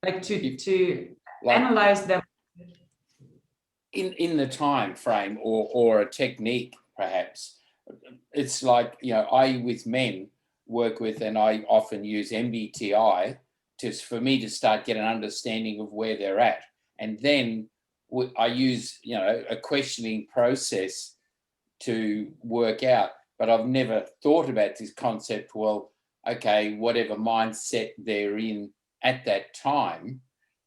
Like to analyze them in the time frame, or a technique, perhaps. It's like, you know, I with men work with, and I often use MBTI for me to start get an understanding of where they're at, and then I use, you know, a questioning process to work out. But I've never thought about this concept. Well, okay, whatever mindset they're in at that time,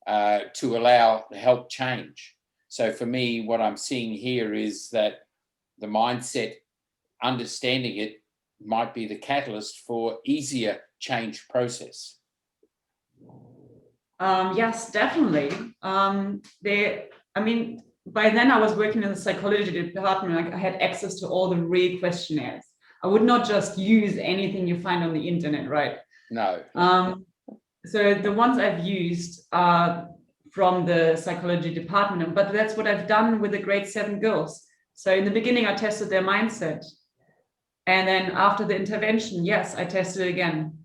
to allow help change. So for me, what I'm seeing here is that the mindset, understanding it, might be the catalyst for easier change process. Yes, definitely. By then I was working in the psychology department. Like I had access to all the real questionnaires. I would not just use anything you find on the internet, right? No. So the ones I've used are from the psychology department, but that's what I've done with the grade 7 girls. So in the beginning, I tested their mindset. And then after the intervention, yes, I tested it again.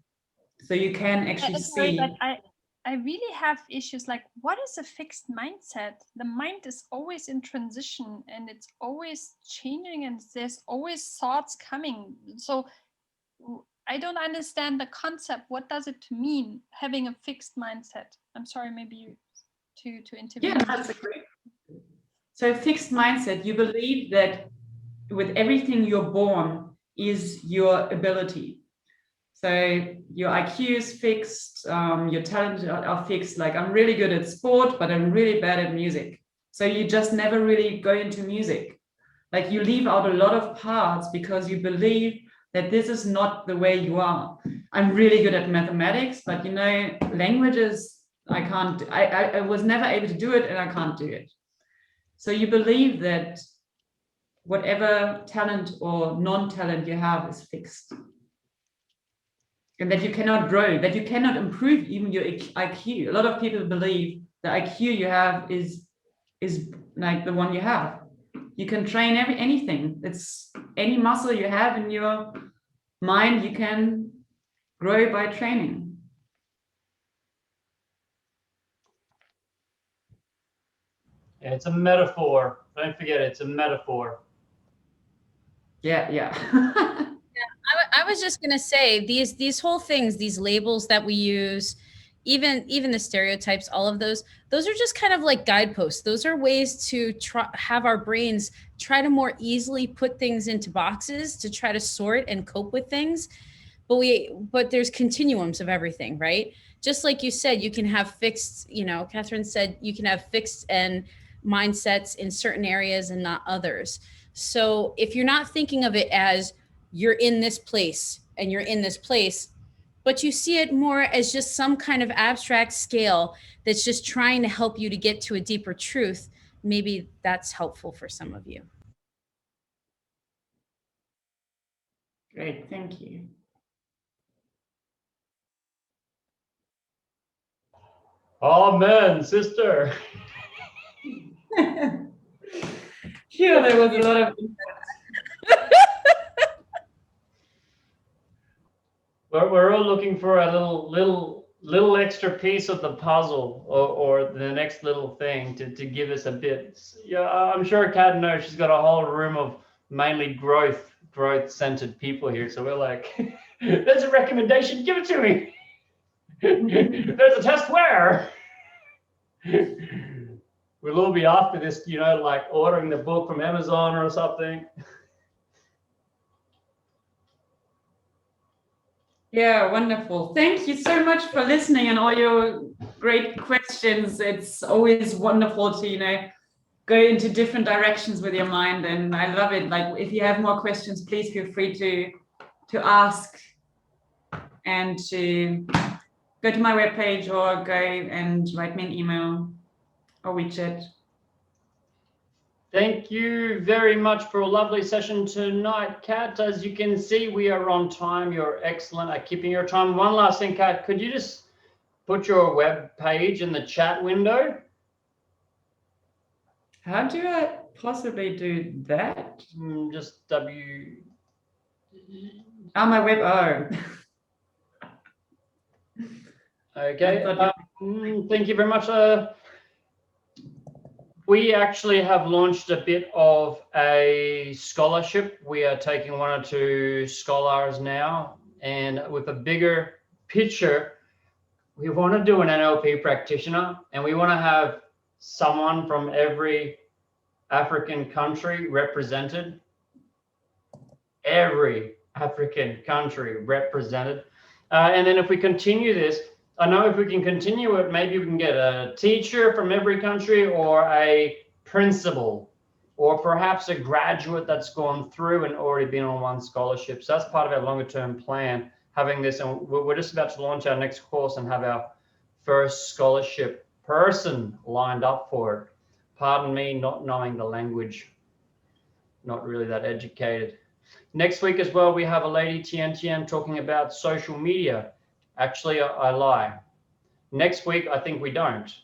So you can actually see. But I really have issues like, what is a fixed mindset? The mind is always in transition and it's always changing and there's always thoughts coming. So I don't understand the concept. What does it mean, having a fixed mindset? I'm sorry, maybe to intervene. Yeah, that's great. So fixed mindset, you believe that with everything you're born is your ability. So your IQ is fixed, your talents are fixed. Like I'm really good at sport, but I'm really bad at music. So you just never really go into music. Like you leave out a lot of parts because you believe that this is not the way you are. I'm really good at mathematics, but you know, languages, I can't, I was never able to do it and I can't do it. So you believe that whatever talent or non-talent you have is fixed. And that you cannot grow, that you cannot improve even your IQ. A lot of people believe the IQ you have is like the one you have. You can train anything. It's any muscle you have in your mind, you can grow by training. Yeah, it's a metaphor. Don't forget, it's a metaphor. Yeah. I was just gonna say these whole things, these labels that we use, even the stereotypes, all of those are just kind of like guideposts. Those are ways to have our brains try to more easily put things into boxes to try to sort and cope with things. But there's continuums of everything, right? Just like you said, you can have fixed, you know, Kathrin said you can have fixed and mindsets in certain areas and not others. So if you're not thinking of it as you're in this place and you're in this place, but you see it more as just some kind of abstract scale that's just trying to help you to get to a deeper truth, maybe that's helpful for some of you. Great, thank you. Amen, sister. Sure, there was a lot of We're all looking for a little extra piece of the puzzle, or the next little thing to give us a bit. Yeah, I'm sure Kat knows she's got a whole room of mainly growth centered people here. So we're like, there's a recommendation, give it to me. There's a test where. We'll all be after this, you know, like ordering the book from Amazon or something. Yeah, wonderful. Thank you so much for listening and all your great questions. It's always wonderful to, you know, go into different directions with your mind, and I love it. Like if you have more questions, please feel free to ask. and to go to my webpage or go and write me an email or WeChat. Thank you very much for a lovely session tonight, Kat. As you can see, we are on time. You're excellent at keeping your time. One last thing, Kat, could you just put your web page in the chat window? How do I possibly do that? Just W. Oh, my web. Oh. Okay. Thank you very much. We actually have launched a bit of a scholarship. We are taking 1 or 2 scholars now, and with a bigger picture, we want to do an NLP practitioner, and we want to have someone from every African country represented. Every African country represented. And then if we continue this, I know if we can continue it, maybe we can get a teacher from every country or a principal or perhaps a graduate that's gone through and already been on one scholarship. So that's part of our longer term plan, having this. And we're just about to launch our next course and have our first scholarship person lined up for it. Pardon me not knowing the language, not really that educated. Next week as well, we have a lady, Tian, talking about social media. Actually, I lie. Next week, I think we don't.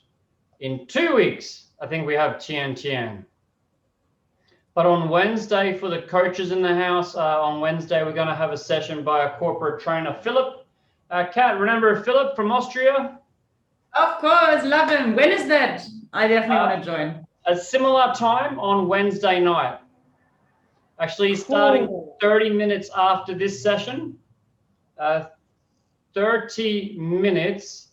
In 2 weeks, I think we have Tian. But on Wednesday, for the coaches in the house, on Wednesday, we're going to have a session by a corporate trainer, Philip. Kat, remember Philip from Austria? Of course, love him. When is that? I definitely want to join. A similar time on Wednesday night. Actually, starting 30 minutes after this session. 30 minutes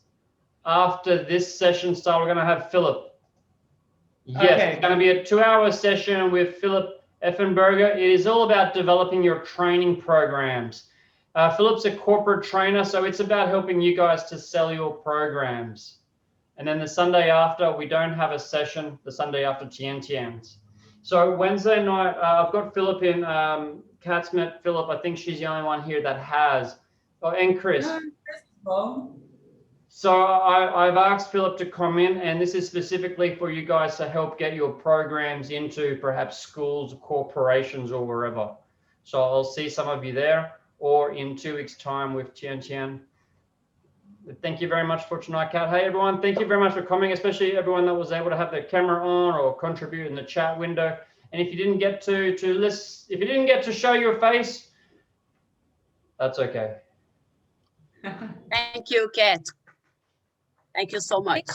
after this session starts, we're going to have Philip. Yes, okay. It's going to be a 2-hour session with Philip Effenberger. It is all about developing your training programs. Philip's a corporate trainer, so it's about helping you guys to sell your programs. And then the Sunday after, we don't have a session, the Sunday after Tian's. So Wednesday night, I've got Philip in. Kat's met Philip. I think she's the only one here that has. Oh, and Chris. So I've asked Philip to come in, and this is specifically for you guys to help get your programs into perhaps schools, corporations, or wherever. So I'll see some of you there, or in 2 weeks' time with Tian. Thank you very much for tonight, Kat. Hey, everyone. Thank you very much for coming, especially everyone that was able to have their camera on or contribute in the chat window. And if you didn't get if you didn't get to show your face, that's okay. Thank you, Kat. Thank you so much.